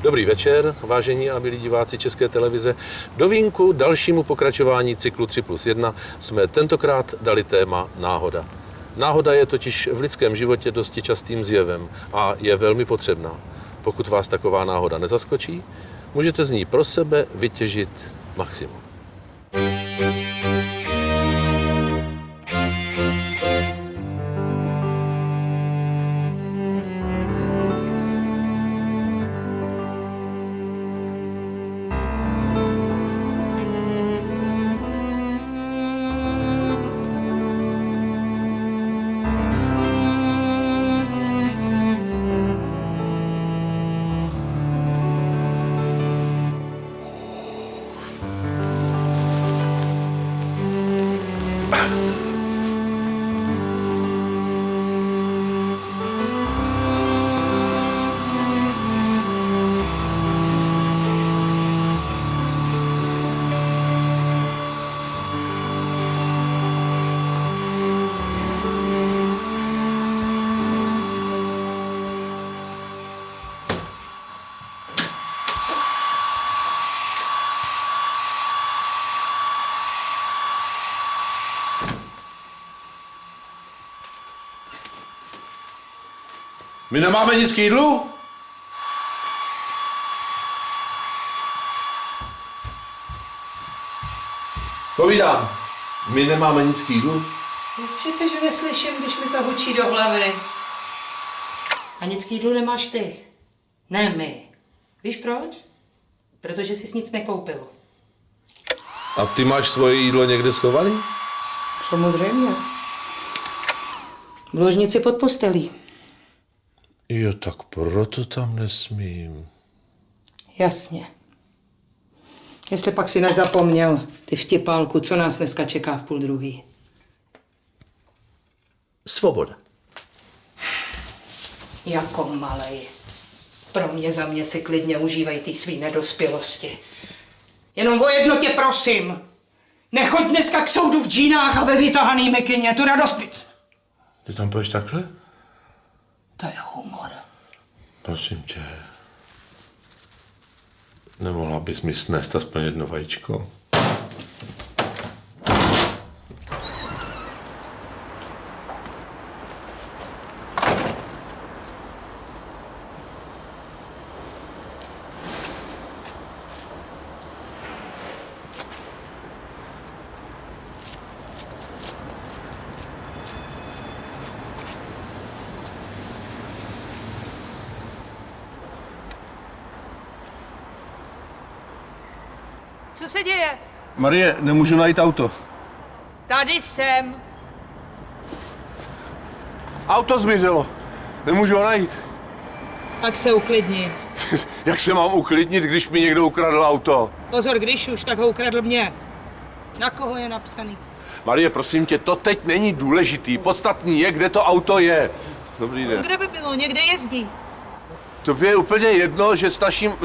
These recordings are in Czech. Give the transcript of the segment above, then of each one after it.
Dobrý večer, vážení a milí diváci České televize. Do vínku dalšímu pokračování cyklu 3+1 jsme tentokrát dali téma náhoda. Náhoda je totiž v lidském životě dosti častým zjevem a je velmi potřebná. Pokud vás taková náhoda nezaskočí, můžete z ní pro sebe vytěžit maximum. My nemáme nic k jídlu? Povídám, my nemáme nic k jídlu? Přece, že neslyším, když mi to hučí do hlavy. A nic k jídlu nemáš ty. Ne my. Víš proč? Protože jsi nic nekoupil. A ty máš svoje jídlo někde schovaný? Samozřejmě. V ložnici pod postelí. Jo, tak proto tam nesmím. Jasně. Jestli pak si nezapomněl, ty vtipálku, co nás dneska čeká v 11:30. Svoboda. Jako malej. Pro mě za mě si klidně užívej ty svý nedospělosti. Jenom o jedno tě prosím. Nechoď dneska k soudu v džínách a ve vytahaný mikině, tu radost pít. Ty tam půjdeš takhle? To je humor. Prosím tě. Nemohla bys mi snést aspoň jedno vajíčko? Co se děje? Marie, nemůžu najít auto. Tady jsem. Auto zmizelo. Nemůžu ho najít. Tak se uklidni. Jak se mám uklidnit, když mi někdo ukradl auto? Pozor, když už, tak ho ukradl mě. Na koho je napsaný? Marie, prosím tě, to teď není důležitý. Podstatný je, kde to auto je. Dobrý den. Kde by bylo? Někde jezdí. Tobě je úplně jedno, že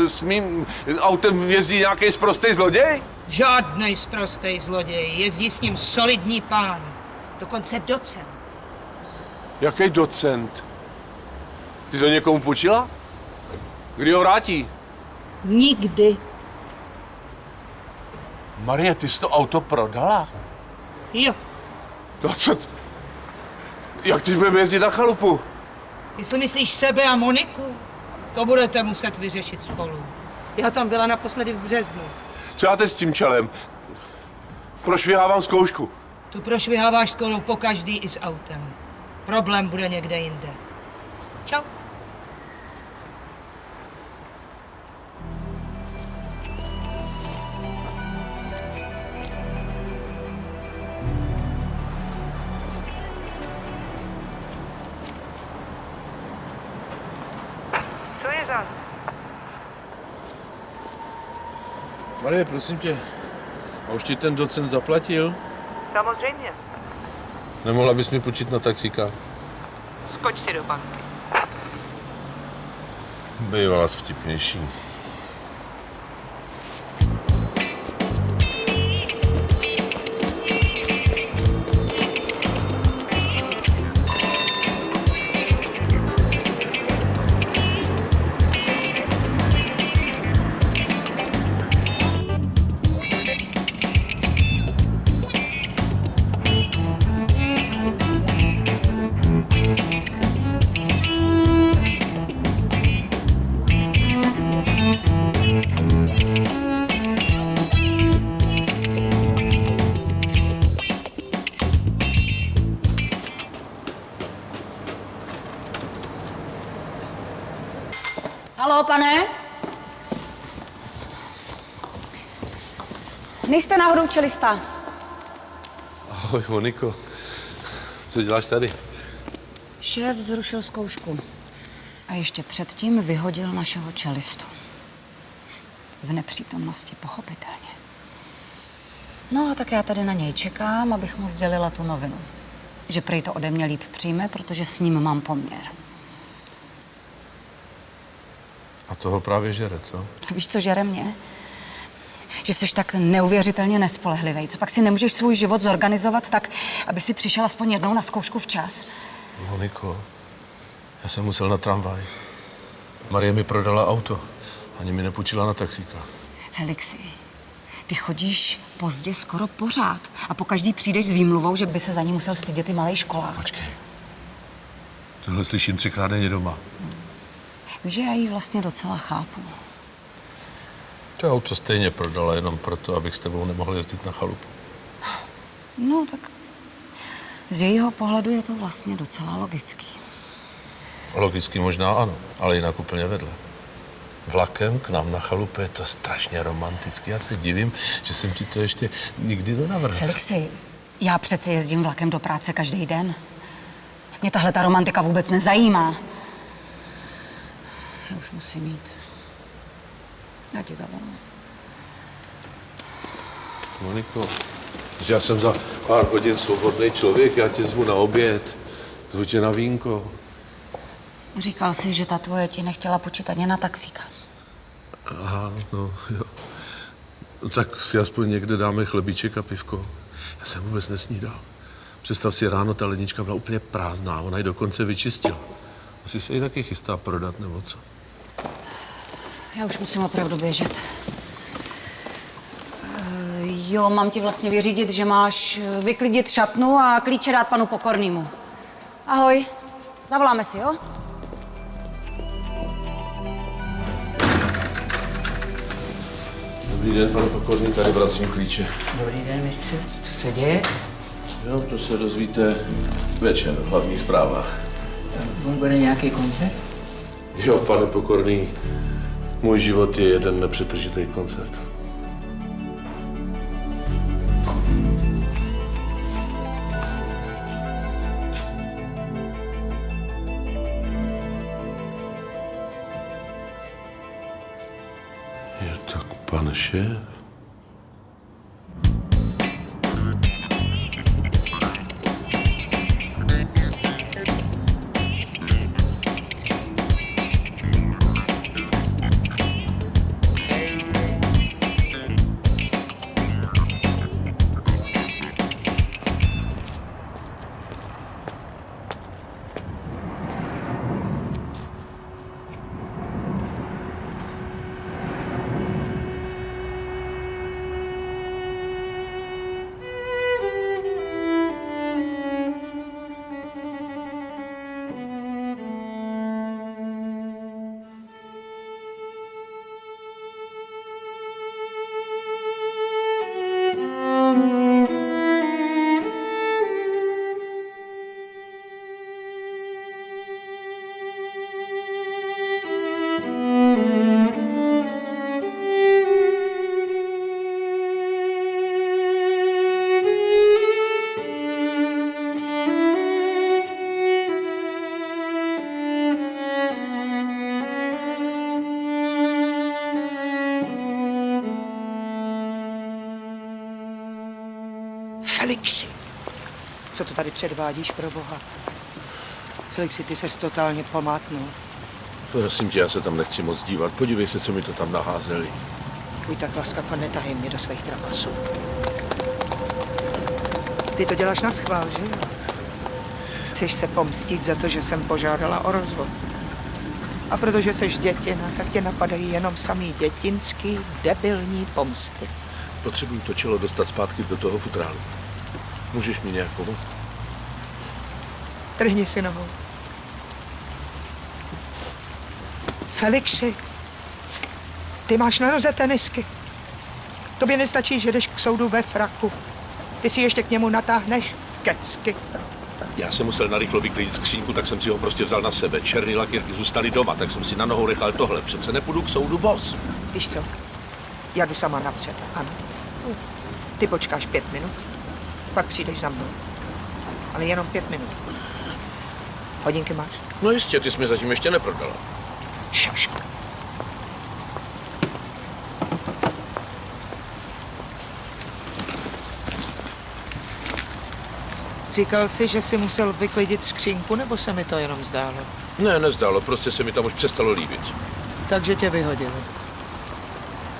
s mým autem jezdí nějaký sprostej zloděj? Žádnej sprostej zloděj. Jezdí s ním solidní pán. Dokonce docent. Jaký docent? Ty to někomu půjčila? Kdy ho vrátí? Nikdy. Marie, ty jsi to auto prodala? Jo. No co? Jak ty budeme jezdit na chalupu? Jestli myslíš sebe a Moniku, to budete muset vyřešit spolu. Já tam byla naposledy v březnu. Co já teď s tím čelem? Prošvihávám zkoušku. Tu prošviháváš skoro po každý i s autem. Problém bude někde jinde. Čau. Co je zas? Marie, prosím tě, a už ti ten docent zaplatil? Samozřejmě. Nemohla bys mi půjčit na taxíka? Skoč si do banky. Bývala vtipnější. Nejste náhodou čelista? Ahoj, Moniko. Co děláš tady? Šéf zrušil zkoušku. A ještě předtím vyhodil našeho čelistu. V nepřítomnosti, pochopitelně. No a tak já tady na něj čekám, abych mu sdělila tu novinu. Že prej to ode mě líp přijme, protože s ním mám poměr. A toho právě žere, co? Víš, co žere mě? Že jsi tak neuvěřitelně nespolehlivý. Co pak si nemůžeš svůj život zorganizovat tak, aby si přišel aspoň jednou na zkoušku včas? Moniko, já jsem musel na tramvaj. Marie mi prodala auto. Ani mi nepůjčila na taxíka. Felixi, ty chodíš pozdě skoro pořád a pokaždý přijdeš s výmluvou, že by se za ní musel stydět i malej školák. Počkej. Tohle slyším 3krát denně doma. Víš, že já ji vlastně docela chápu. To auto stejně prodala jenom proto, abych s tebou nemohl jezdit na chalupu. No, tak z jejího pohledu je to vlastně docela logický. Logicky možná ano, ale jinak úplně vedle. Vlakem k nám na chalupu je to strašně romantický. Já se divím, že jsem ti to ještě nikdy nenavrhl. Felixi, já přece jezdím vlakem do práce každý den. Mě tahle ta romantika vůbec nezajímá. Já už musím jít. Já ti zavolám. Moniko, že já jsem za pár hodin svobodný člověk, já tě zvu na oběd, zvu tě na vínko. Říkal jsi, že ta tvoje ti nechtěla počít ani na taxíka. Aha, no jo. No, tak si aspoň někde dáme chlebíček a pivko. Já jsem vůbec nesnídal. Představ si, ráno ta lednička byla úplně prázdná, ona ji dokonce vyčistila. Asi se ji taky chystá prodat, nebo co? Já už musím opravdu běžet. Jo, mám ti vlastně vyřídit, že máš vyklidit šatnu a klíče dát panu Pokornému. Ahoj, zavoláme si, jo? Dobrý den, pane Pokorný, tady vracím klíče. Dobrý den, mistře. Co se děje? Jo, to se dozvíte večer v hlavních zprávách. Bude nějaký koncert? Jo, pane Pokorný, můj život je jeden nepřetržitý koncert. Je tak pan šéf? Felixi, co to tady předvádíš, pro boha? Felixi, ty ses totálně pomátnul. Prosím tě, já se tam nechci moc dívat. Podívej se, co mi to tam naházeli. Buď tak laskav a netahej mě do svých trapasů. Ty to děláš na schvál, že jo? Chceš se pomstit za to, že jsem požádala o rozvod. A protože seš dětina, tak tě napadají jenom samý dětinský, debilní pomsty. Potřebuju to čelo dostat zpátky do toho futrálu. Můžeš mi nějak pomoct? Trhni si nohou. Felixi, ty máš na noze tenisky. Tobě nestačí, že jdeš k soudu ve fraku. Ty si ještě k němu natáhneš kecky. Já jsem musel narychlo vyklidit skřínku, tak jsem si ho prostě vzal na sebe. Černý lakírky zůstaly doma, tak jsem si na nohou nechal tohle. Přece nepůjdu k soudu bos. Víš co? Já jdu sama napřed, ano. Ty počkáš 5 minut, pak přijdeš za mnou. Ale jenom 5 minut. Hodinky máš? No jistě, ty jsi mi zatím ještě neprodala. Šašku. Říkal jsi, že jsi musel vyklidit skřínku, nebo se mi to jenom zdálo? Ne, nezdálo, prostě se mi tam už přestalo líbit. Takže tě vyhodili.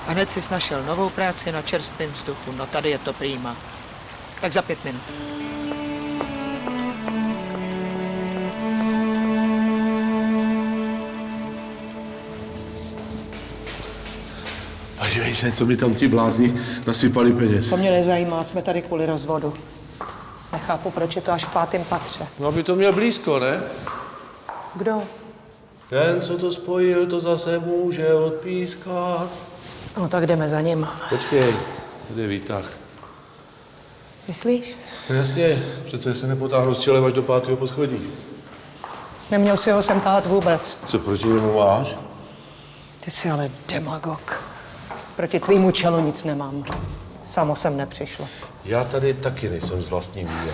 A hned jsi našel novou práci na čerstvém vzduchu. No tady je to prýma. Tak za 5 minut. A dívej se, co mi tam ti blázni nasypali peněz. To mě nezajímá, jsme tady kvůli rozvodu. Nechápu, proč je to až v 5. patře. No, aby to měl blízko, ne? Kdo? Ten, co to spojil, to zase může odpískat. No tak jdeme za ním. Počkej, tady je výtah. Myslíš? No jasně, přece se nepotáhnu s čelem až do 5. poschodí. Neměl si ho sem tahat vůbec. Co proti němu máš? Ty jsi ale demagog. Proti tvýmu čelu nic nemám. Samo sem nepřišlo. Já tady taky nejsem z vlastní vůle.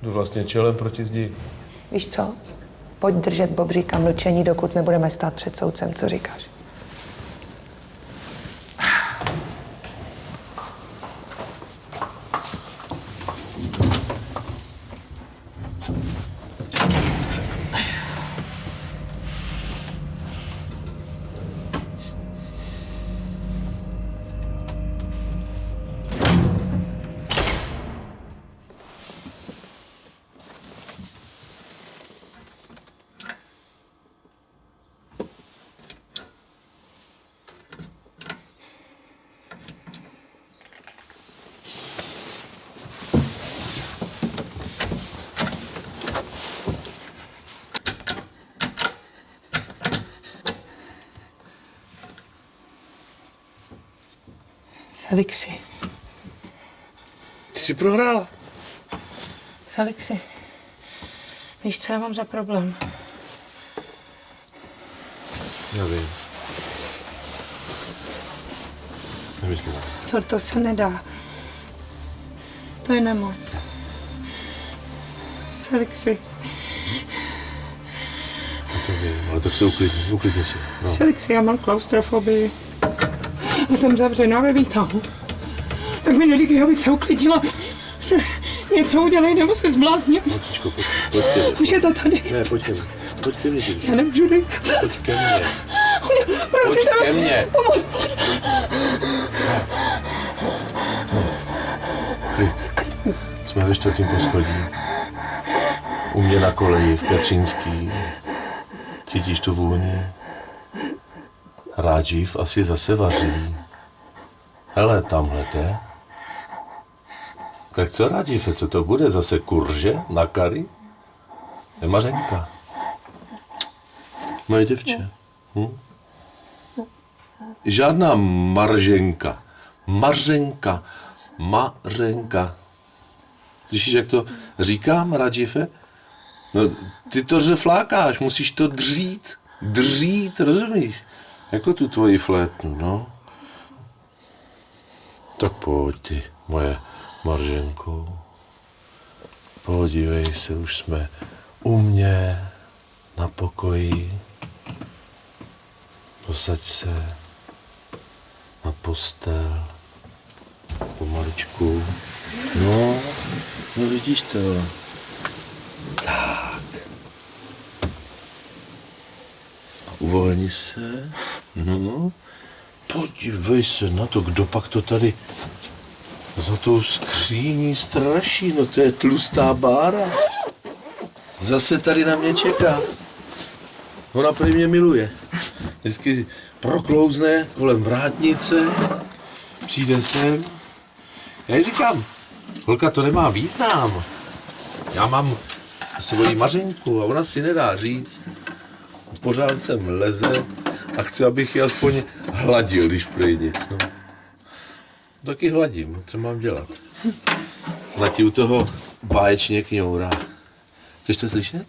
Jdu vlastně čelem proti zdi. Víš co? Pojď držet bobříka mlčení, dokud nebudeme stát před soudcem. Co říkáš? Felixi. Ty jsi prohrála. Felixi. Víš, co já mám za problém? Já vím. Nemyslím. To se nedá. To je nemoc. Felixi. Já to vím, ale tak se uklidni si. No. Felixi, já mám klaustrofobii. A jsem zavřená ve výtahu. Tak mi neříkej, abych se uklidnila. Něco udělej, nebo se zblázním. Matičko, pojď ke mně. Už je to tady. Ne, pojď ke mně. Pojď ke mně. Já nemůžu dýchat. Pojď ke mně. Prosím Pojď ke tebe, mně. pomoz. Klid. Jsme ve 4. poschodí. U mě na koleji v Petřínský. Cítíš tu vůni? Rádživ asi zase vaří. Hele, tamhle jde. Tak co, Rádžife, co to bude? Zase kurže na kary? Je Mařenka. Moje děvče. Žádná Marženka. Mařenka. Mařenka. Slyšíš, jak to říkám, Rádžife? No, ty to flákáš, musíš to dřít. Dřít, rozumíš? Jako tu tvoji flétnu, no. Tak pojď ty, moje Marženko. Podívej se, už jsme u mě na pokoji. Posaď se na postel. Pomaličku. No vidíš to. Tak. Uvolni se. No. Podívej se na to, kdo pak to tady za tou skříní straší. No to je tlustá bára. Zase tady na mě čeká. Ona prý mě miluje. Vždycky proklouzne kolem vrátnice, přijde sem. Já jí říkám, holka, to nemá význam. Já mám svoji Mařenku a ona si nedá říct. Pořád sem leze a chce, abych ji aspoň hladil, když prý nic. No. Taky hladím, co mám dělat. Letí u toho báječně kňoura. Chceš to slyšet?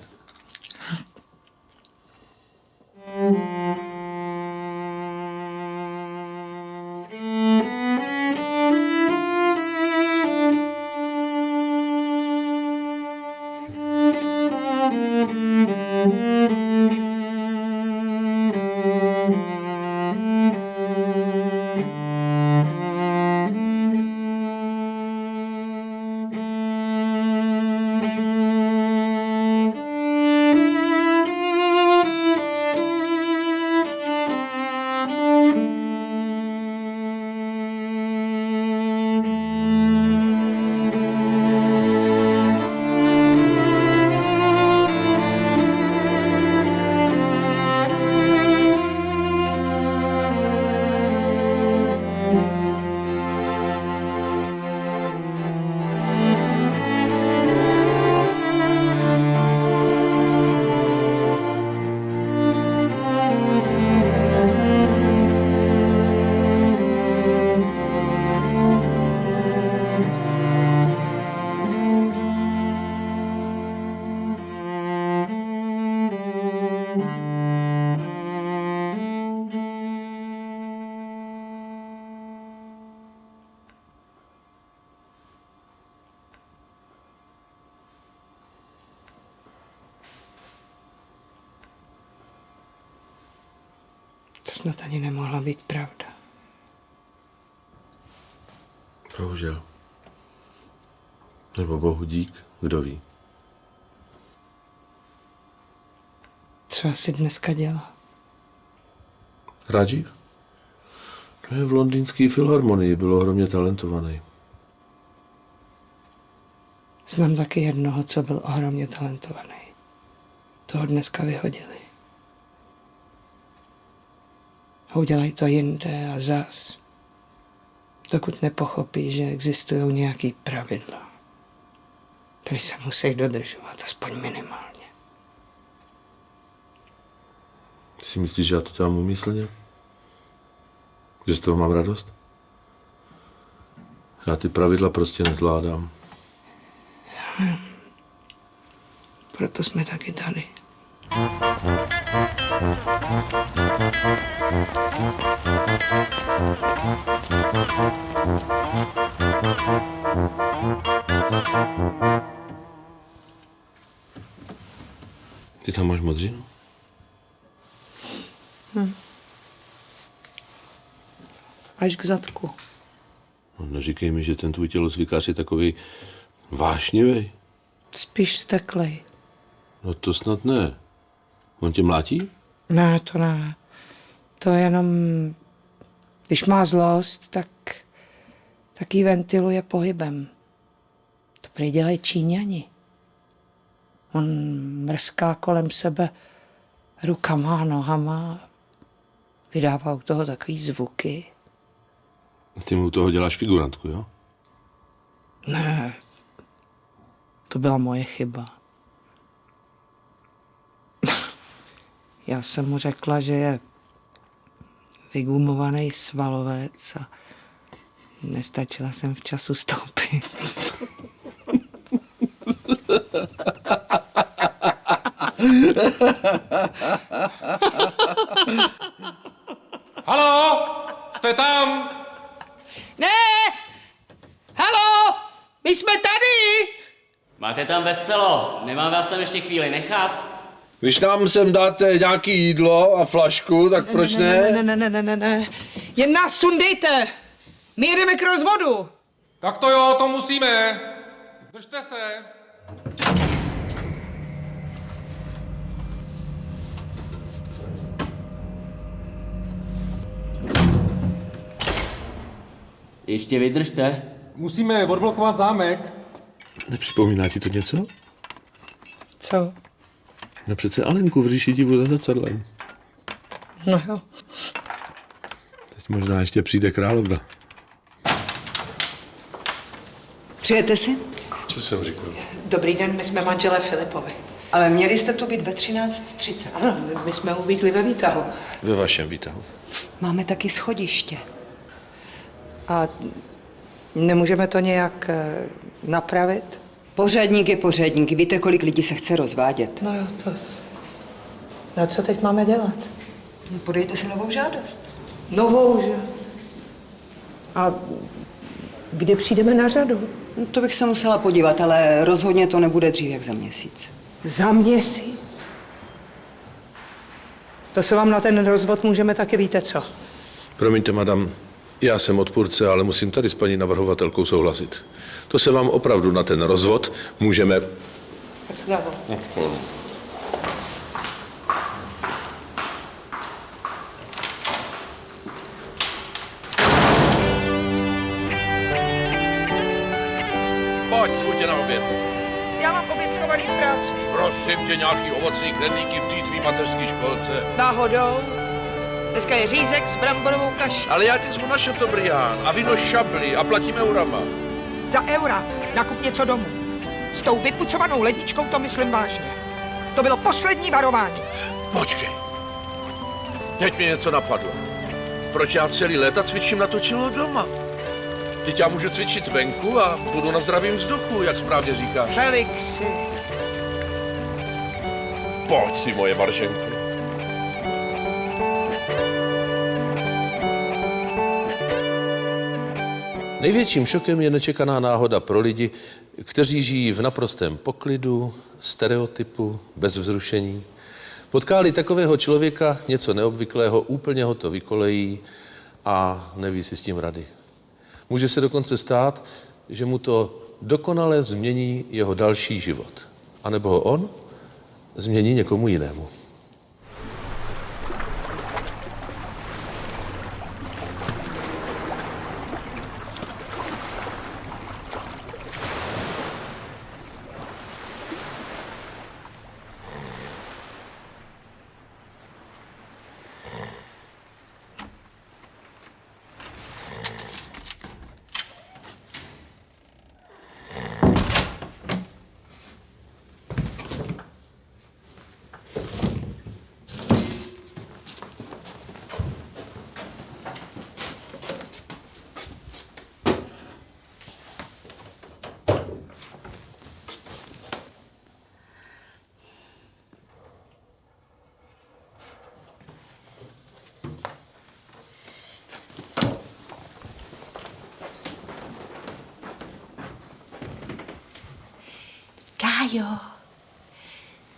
snad ani nemohla být pravda. Bohužel. Nebo bohu dík, kdo ví. Co asi dneska dělá? Rajiv? To je v londýnské filharmonii, byl ohromně talentovaný. Znám taky jednoho, co byl ohromně talentovaný. Toho dneska vyhodili. A udělají to jinde a zas. Dokud nepochopí, že existují nějaký pravidla, které se musí dodržovat, aspoň minimálně. Si myslíš, že já to dělám úmyslně? Že z toho mám radost? Já ty pravidla prostě nezvládám. Proto jsme taky tady. Ty tam máš modřinu? Až k zadku. No, neříkej mi, že ten tvůj tělocvikář je takový vášnivý. Spíš vzteklej. No to snad ne. On tě mlátí? Ne, to ne. To jenom, když má zlost, tak ji ventiluje pohybem. To prý dělají Číňani. On mrská kolem sebe rukama, nohama, vydává u toho takový zvuky. Ty mu u toho děláš figurantku, jo? Ne, to byla moje chyba. Já jsem mu řekla, že je vygumovaný svalovec a nestačila jsem včas ustoupit. Haló, jste tam? Ne! Halo! My jsme tady! Máte tam veselo, nemám vás tam ještě chvíli nechat? Když nám sem dáte nějaký jídlo a flašku, tak proč ne? Ne. Jen nás sundejte! My jedeme k rozvodu! Tak to jo, to musíme. Držte se. Ještě vydržte. Musíme odblokovat zámek. Nepřipomíná ti to něco? Co? No přece Alenku v Říšitivu za zrcadlem. No jo. Teď možná ještě přijde královna. Přijete si? Co jsem říkal? Dobrý den, my jsme manželé Filipovi. Ale měli jste tu být ve 13:30. Ano, my jsme uvízli ve výtahu. Ve vašem výtahu. Máme taky schodiště. A nemůžeme to nějak napravit? Pořadník je pořadník. Víte, kolik lidí se chce rozvádět? No jo, to... No co teď máme dělat? Podejte si novou žádost. Novou, že? A kdy přijdeme na řadu? No, to bych se musela podívat, ale rozhodně to nebude dřív jak za měsíc. Za měsíc? To se vám na ten rozvod můžeme taky, víte co? Promiňte, madam, já jsem odpůrce, ale musím tady s paní navrhovatelkou souhlasit. To se vám opravdu na ten rozvod můžeme... Pojď, schůdě na oběd. Já mám oběd schovaný v práci. Prosím tě, nějaký ovocný knedlíky v té tvý mateřské školce. Náhodou. Dneska je řízek s bramborovou kaší. Ale já ti zvu na Chateaubriand a víno šabli a platím eurama. Za eura nakup něco domů. S tou vypucovanou ledničkou to myslím vážně. To bylo poslední varování. Počkej. Teď mě něco napadlo. Proč já celý léta cvičím na to čelo doma? Teď já můžu cvičit venku a budu na zdravém vzduchu, jak správně říkáš. Felixi. Pojď si, moje Marženko. Největším šokem je nečekaná náhoda pro lidi, kteří žijí v naprostém poklidu, stereotypu, bez vzrušení. Potká-li takového člověka něco neobvyklého, úplně ho to vykolejí a neví si s tím rady. Může se dokonce stát, že mu to dokonale změní jeho další život. A nebo ho on změní někomu jinému.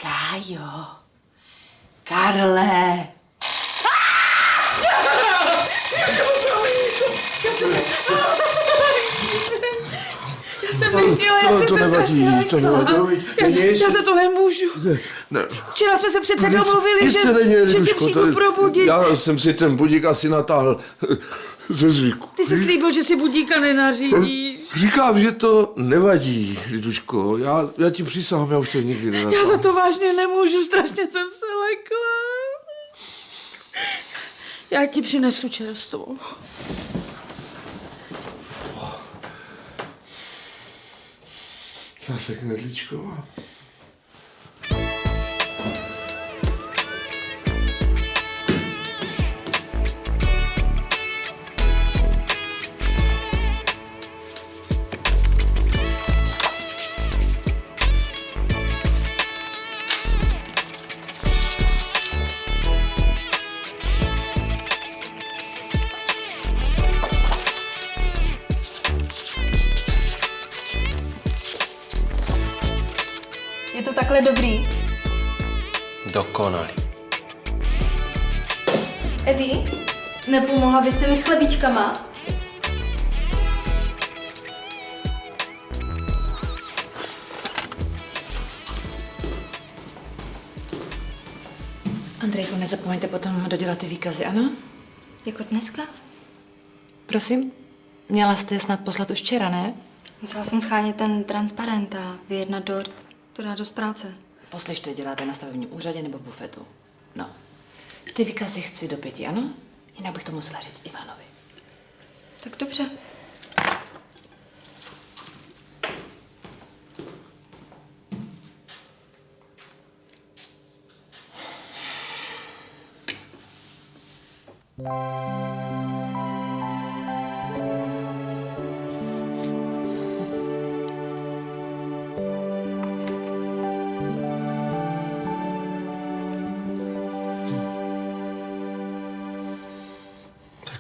Kájo, Karle. Já jsem nechtěla, já jsem se strašně Já za to nemůžu. Včera jsme se přece domluvili, že tě přijdu probudit. Já jsem si ten budík asi natáhl ze zvyku. Ty jsi slíbil, že si budíka nenařídí. Říkám, že to nevadí, Liduško. Já ti přísahám, já už to nikdy nenatáhnu. Já za to vážně nemůžu, strašně jsem se lekla. Já ti přinesu čerstvou. Zase knedlíčko. Je to takhle dobrý? Dokonalý. Evi, nepomohla byste mi s chlebíčkama? Andrejko, nezapomeňte potom dodělat ty výkazy, ano? Jako dneska? Prosím? Měla jste je snad poslat už včera, ne? Musela jsem schánět ten transparent a vyjednat dort. To dá dost práce. Poslyšte, děláte na stavebním úřadě nebo v bufetu? No. Ty výkazy chci do 5, ano? Jinak bych to musela říct Ivanovi. Tak dobře.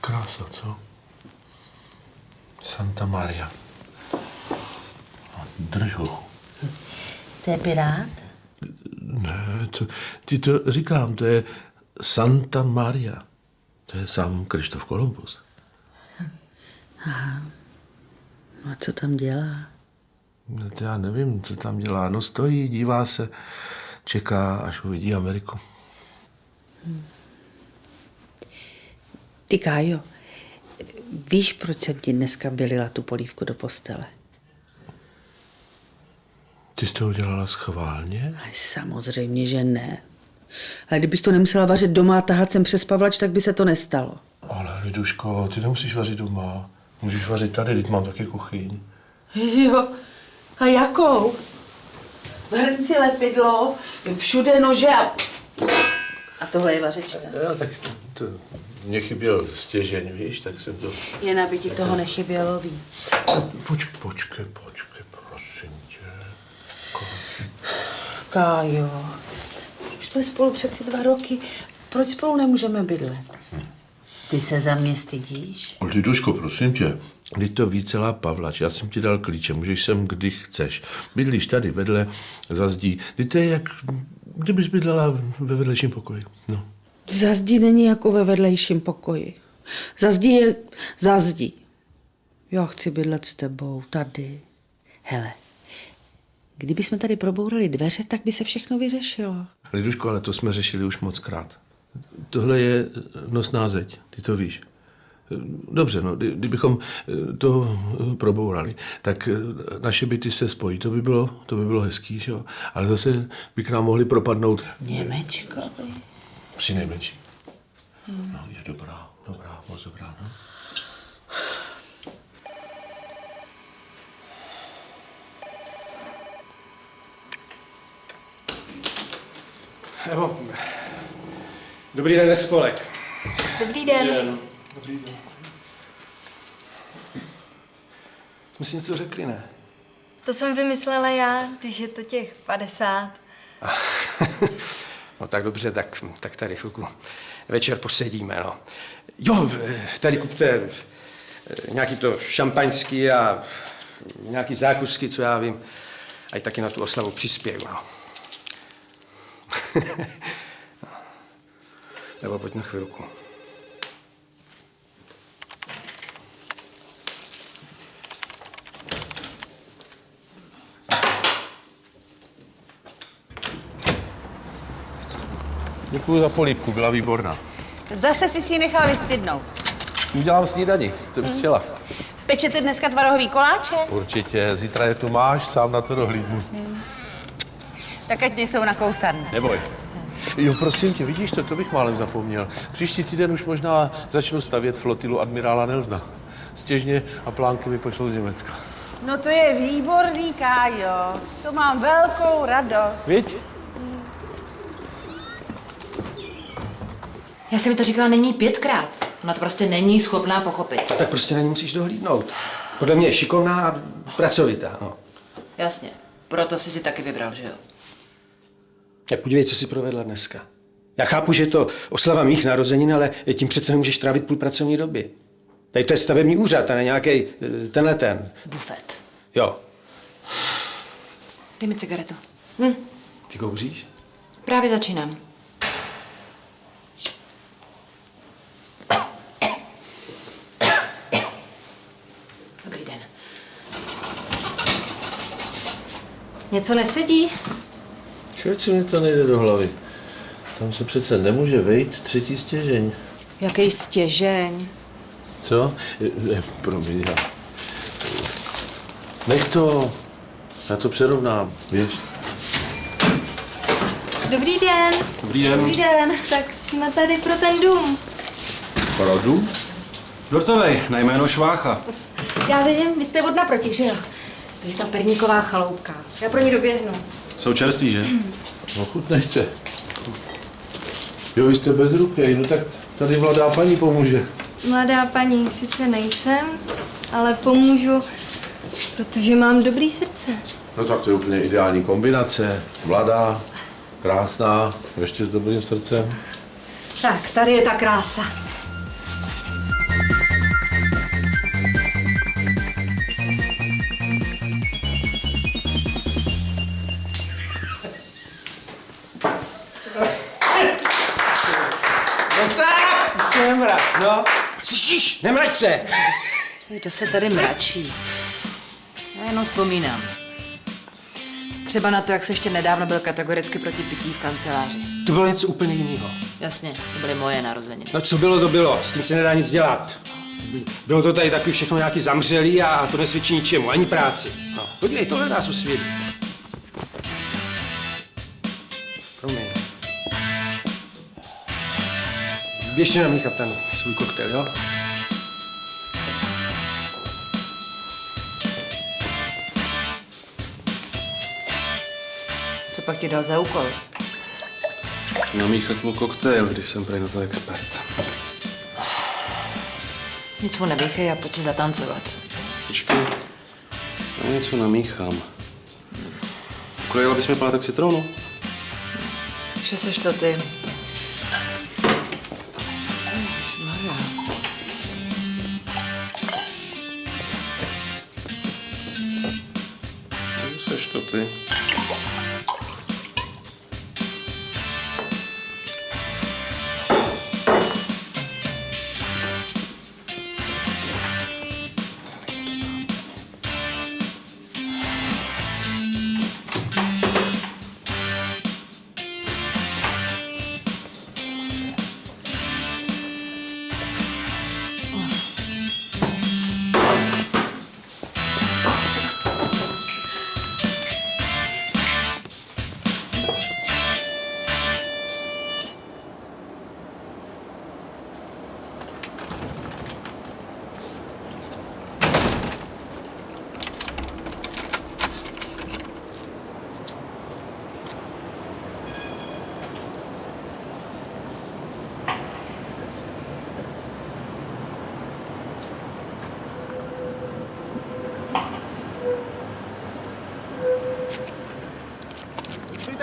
Krása, co? Santa Maria. Drž ho. To je pirát? Ne, ty to říkám, to je Santa Maria. To je sám Krištof Kolumbus. Aha. No a co tam dělá? No, já nevím, co tam dělá. No stojí, dívá se, čeká, až uvidí Ameriku. Ty, Kájo, víš, proč jsem ti dneska vylila tu polívku do postele? Ty jsi to udělala schválně? Aj samozřejmě, že ne. Ale kdybych to nemusela vařit doma a tahat sem přes Pavlač, tak by se to nestalo. Ale Liduško, ty nemusíš vařit doma. Můžeš vařit tady, teď mám taky kuchyň. Jo, a jakou? V hrnci lepidlo, všude nože a tohle je vařečka. Já, tak to mě chyběl stěžeň, víš, tak jsem to... Jen aby ti toho nechybělo víc. Počkej, prosím tě. Kájo, už jsme spolu přeci 2 roky. Proč spolu nemůžeme bydlet? Ty se za mě stydíš? Liduško, prosím tě, vždyť to ví celá Pavlač, já jsem ti dal klíče, můžeš sem, kdy chceš. Bydlíš tady vedle, za zdí. Vždyť to je jak kdybys bydlela ve vedlejším pokoji. No. Za zdí není jako ve vedlejším pokoji. Za zdí je za zdí. Já chci bydlet s tebou, tady. Hele, kdybychom tady probourali dveře, tak by se všechno vyřešilo. Liduško, ale to jsme řešili už mockrát. Tohle je nosná zeď, ty to víš. Dobře, no, kdybychom to probourali, tak naše byty se spojí, to by bylo hezký, že jo? Ale zase by k nám mohli propadnout... Němečkovi. Přinejmenším. No, je dobrá, moc dobrá, no. Evo, dobrý den, Nespolek. Dobrý den. Dobrý den. Jsme si něco řekli, ne? To jsem vymyslela já, když je to těch 50. No tak dobře, tak tady chvilku večer posedíme, no. Jo, tady kupte nějaký to šampaňský a nějaký zákusky, co já vím. Ať taky na tu oslavu přispěju, no. Nebo pojď na chvilku. Děkuji za polívku, byla výborná. Zase jsi si nechal vystydnout. Udělám snídani, co bys chtěla? Pečete dneska tvarohový koláče? Určitě, zítra je tu máš, sám na to dohlídnu. Tak ať nejsou nakousané. Neboj. Jo, prosím tě, vidíš to bych málem zapomněl. Příští týden už možná začnu stavět flotilu admirála Nelsona. Stěžně a plánky mi pošlou z Německa. No to je výborný, Kájo. To mám velkou radost. Viď? Já jsem mi to říkala nejméně 5krát. Ona to prostě není schopná pochopit. Tak prostě na ní musíš dohlídnout. Podle mě je šikovná a pracovitá, no. Jasně, proto jsi si taky vybral, že jo? Tak podívej, co jsi provedla dneska. Já chápu, že je to oslava mých narozenin, ale tím přece nemůžeš trávit půl pracovní doby. Tady to je stavební úřad a ne nějaký tenhle ten. Bufet. Jo. Dej mi cigaretu. Ty kouříš? Právě začínám. Dobrý den. Něco nesedí? Člověče, mi to nejde do hlavy. Tam se přece nemůže vejít třetí stěžeň. Jaký stěžeň? Co? Promiň, nech to. Já to přerovnám, víš? Dobrý den. Dobrý den. Dobrý den. Tak jsme tady pro ten dům. Pro dům? Dortovej, na jméno Švácha. Já vím, vy jste od naproti, že jo? To je ta perníková chaloupka. Já pro ní doběhnu. Jsou čerství, že? No chutnejte. Jo, vy jste bezrukej, no tak tady mladá paní pomůže. Mladá paní sice nejsem, ale pomůžu, protože mám dobrý srdce. No tak to je úplně ideální kombinace. Mladá, krásná, ještě s dobrým srdcem. Tak, tady je ta krása. No tak, ty se nemrať, no. Slyšíš, nemrať se. To se tady mračí. Já jenom vzpomínám. Třeba na to, jak se ještě nedávno byl kategoricky proti pití v kanceláři. To bylo něco úplně jiného. Jasně, to byly moje narozeniny. No co bylo, to bylo. S tím se nedá nic dělat. Bylo to tady taky všechno nějaký zamřelý a to nesvědčí ničemu, ani práci. No, podívej, tohle nás osvěží. Promiň. Běžte namíchat ten svůj koktejl, jo? Co pak ti dal za úkol? Namíchat mu koktejl, když jsem prý na to expert. Nic mu neběchej a pojď si zatancovat. Počkej, já něco namíchám. Ukrojila bys mi plátek citronu? Že seš to ty. Seš to ty.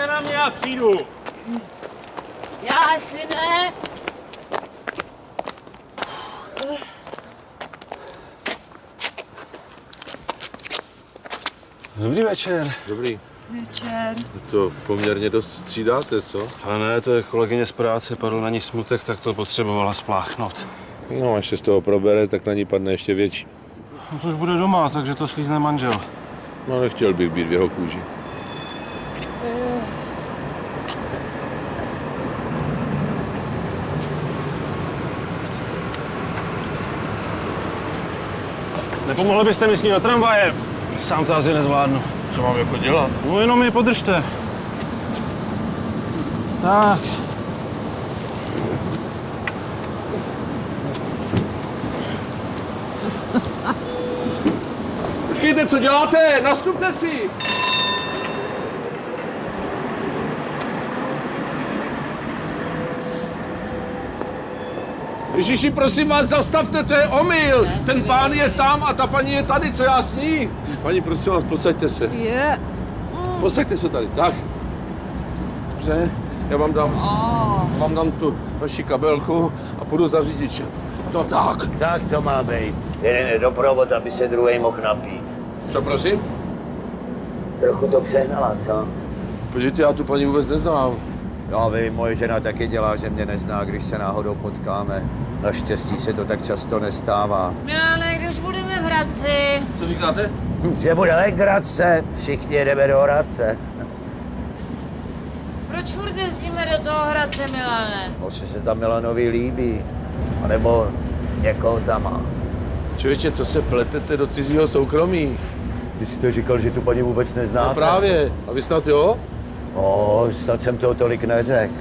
Čekejte na mě, já přijdu. Já asi ne. Dobrý večer. Dobrý. Večer. To poměrně dost střídáte, co? Ale ne, to je kolegyně z práce, padl na ní smutek, tak to potřebovala spláchnout. No, až se z toho probere, tak na ní padne ještě větší. No to už bude doma, takže to slízne manžel. No, nechtěl bych být v jeho kůži. Nepomohli byste mi s ní do tramvaje? Sám to asi nezvládnu. Co mám jako dělat? No jenom je podržte. Tak. Počkejte, co děláte? Nastupte si! Ježiši, prosím vás, zastavte, to je omyl. Ten pán je tam a ta paní je tady, co já s ní? Paní, prosím vás, posaďte se. Je. Posaďte se tady, tak. Dobře, já vám dám tu vaši kabelku a půjdu za řidičem. No tak. Tak to má být. Jeden je doprovod, aby se druhý mohl napít. Co, prosím? Trochu to přehnala, co? Podívejte, já tu paní vůbec neznám. Já vím, moje žena taky dělá, že mě nezná, když se náhodou potkáme. Naštěstí se to tak často nestává. Milane, když budeme v Hradci? Co říkáte? Že bude legrace, všichni jedeme do Hradce. Proč furt jezdíme do toho Hradce, Milane? Asi se tam Milanovi líbí. A nebo někoho tam má. Člověče, co se pletete do cizího soukromí? Ty jsi říkal, že tu paní vůbec neznáte? No právě. A vy snad jo? Snad jsem toho tolik neřekl.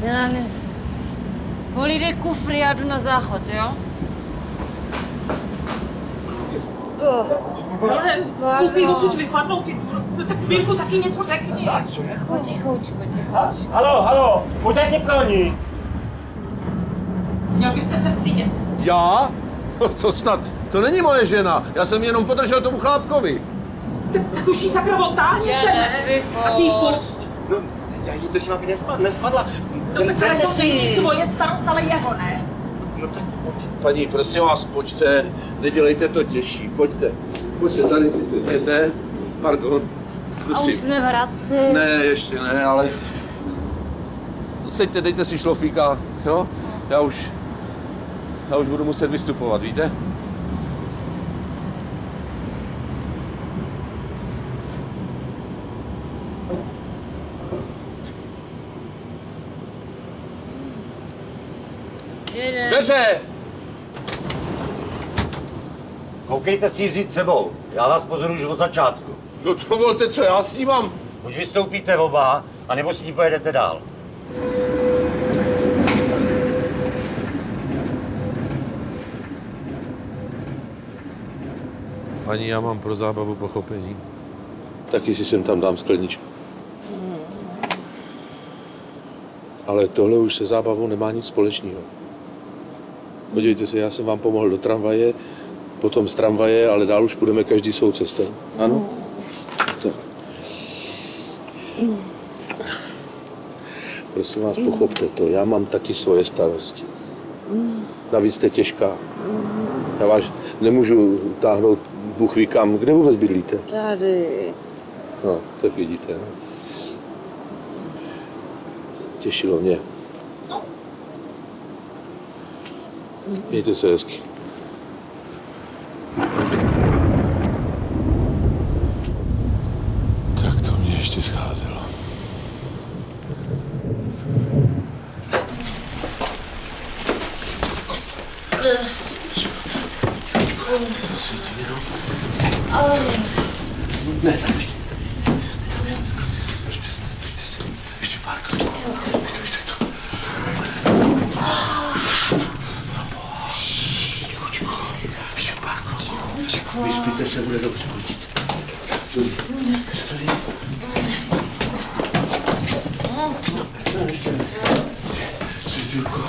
Milane, políde kufry, já jdu na záchod, jo? Koukej, odsud vypadnou ty tak Mirku, taky něco řekni. Tichoučko. Halo, pojďte si pro ní. Měl byste se stydět. Já? Co snad? To není moje žena. Já jsem jenom podržel tomu chlápkovi. Tak už jí sakra otáhněte, ne? A ty pust. No, já jí držím, aby nespadla. No tak ale to není tvoje starost, ale jeho, ne? No tak Paní, prosím vás, pojďte. Nedělejte to těžší. Pojďte. Pojďte, tady si sedněte. Pardon. A Prosím. už jsme v Hradci. Ne, ještě ne, ale... Seďte, dejte si šlofíka, jo? Já už budu muset vystupovat, víte? Dveře! Koukejte si ji vzít sebou. Já vás pozoruju už od začátku. No to volte, co já s ní mám? Buď vystoupíte oba, anebo s ní pojedete dál. Paní, já mám pro zábavu pochopení. Taky si sem tam dám skleničku. Ale tohle už se zábavou nemá nic společného. Podívejte se, já jsem vám pomohl do tramvaje, potom z tramvaje, ale dál už půjdeme každý svou cestou. Ano? Tak. Prosím vás, pochopte to. Já mám taky svoje starosti. Navíc jste těžká. Já vás nemůžu táhnout Bůh ví kam. Kde vůbec bydlíte? Tady. No, tak vidíte. No. Těšilo mě. Mějte se hezky. Tak to mě ještě scházelo. Prosvítí jenom. Ne, tam ještě. Ještě pár kroků. Ještě pár kroků. Vyspíte se, bude dobře. Cítilko.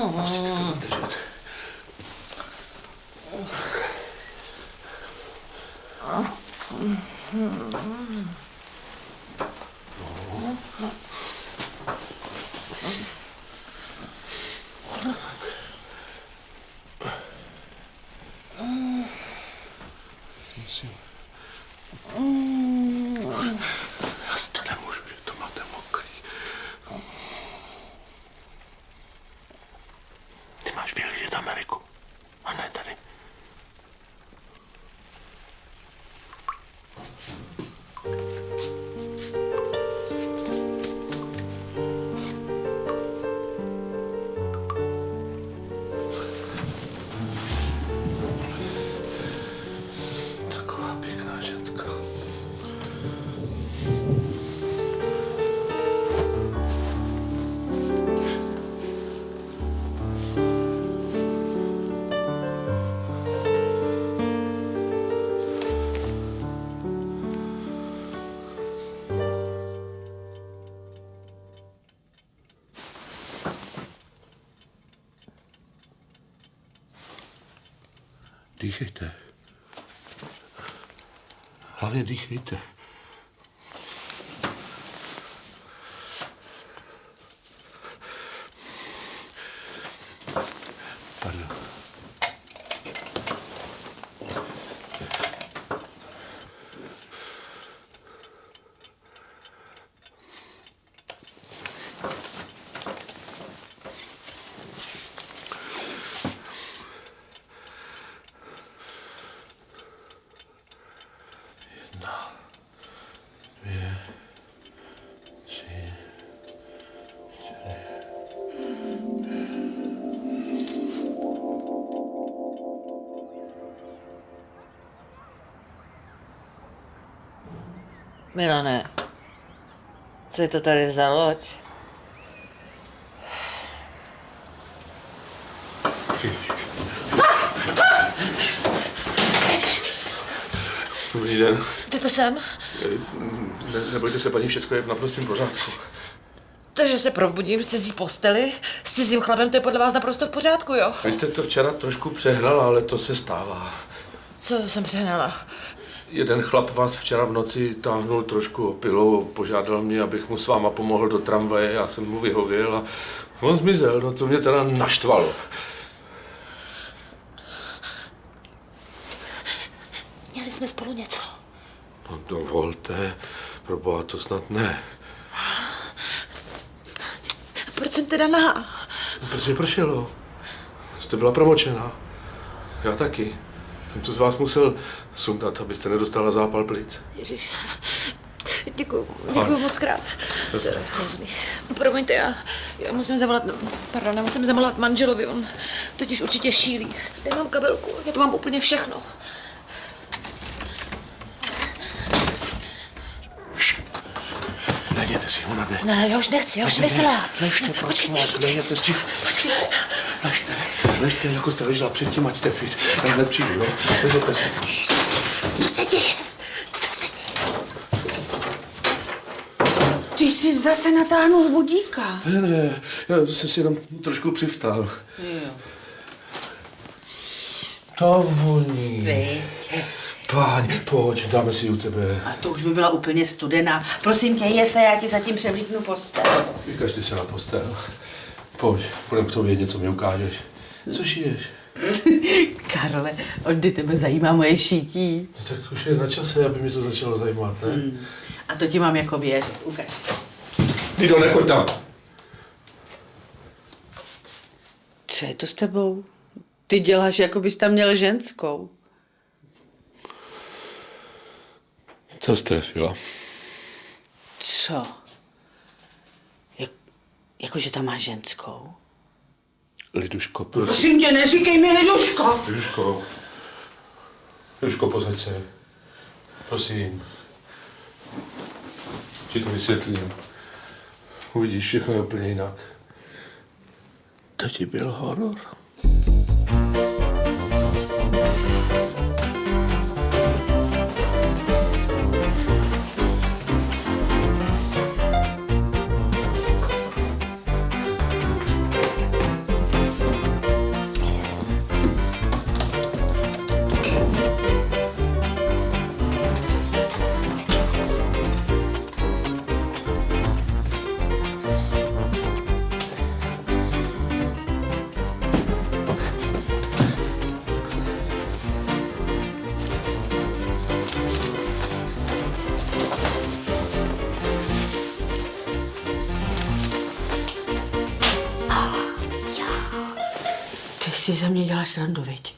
Musíte to vydržet. Já si to nemůžu, že to máte mokrý. Ty máš vyhlížet Ameriku, a ne tady. Taková pěkná ženská. Dýchejte. Hlavně dýchejte. Pardon. Milane, co je to tady za loď? Dobrý den. Ty to jsem? Nebojte se, paní, všechno je v naprostém pořádku. Takže se probudím v cizí posteli s cizím chlapem, to je podle vás naprosto v pořádku, jo? Vy jste to včera trošku přehnala, ale to se stává. Co jsem přehnala? Jeden chlap vás včera v noci táhnul trošku opilou, požádal mě, abych mu s váma pomohl do tramvaje, já jsem mu vyhověl a on zmizel, no to mě teda naštvalo. Měli jsme spolu něco. No dovolte, proboha, to snad ne. Proč jsem teda nahá? No, protože pršelo. Jste byla promočená. Já taky. Jsem to z vás musel sundat, abyste nedostala zápal plic. Ježiš, děkuju moc krát. To je hrozný. Promiňte, já musím zavolat manželovi, on totiž určitě šílí. Já mám kabelku, já to mám úplně všechno. Lehněte si, ona jde. Ne, já už nechci lehát. Ležte, prosím vás, lehněte si. Ležte, jako jste ležela předtím, ať jste fit. Já hned přijdu, jo? Ležete si. Co se děje? Ty jsi zase natáhnul budíka. Ne, já jsem si jenom trošku přivstal. Jo. To voní. Páň, pojď, dáme si u tebe. A to už by byla úplně studená. Prosím tě, jese, já ti zatím převlíknu postel. Vykažte se na postel. Pojď, půjdem k tobě, něco mi ukážeš. Co šiješ? Karle, oddy tebe zajímá moje šití. No, tak už je na čase, aby mě to začalo zajímat, ne? A to ti mám jako věřit, ukaž. Lido, nechoď tam. Co je to s tebou? Ty děláš, jako bys tam měl ženskou. Co jsi trefila? Co? Jakože tam máš ženskou? Liduško, prosím. Prosím tě, neříkej mi Liduško. Liduško, posaď se. Prosím. Ti to vysvětlím. Uvidíš, všechno je úplně jinak. To ti byl horor. Ty si ze mě děláš srandu, viď?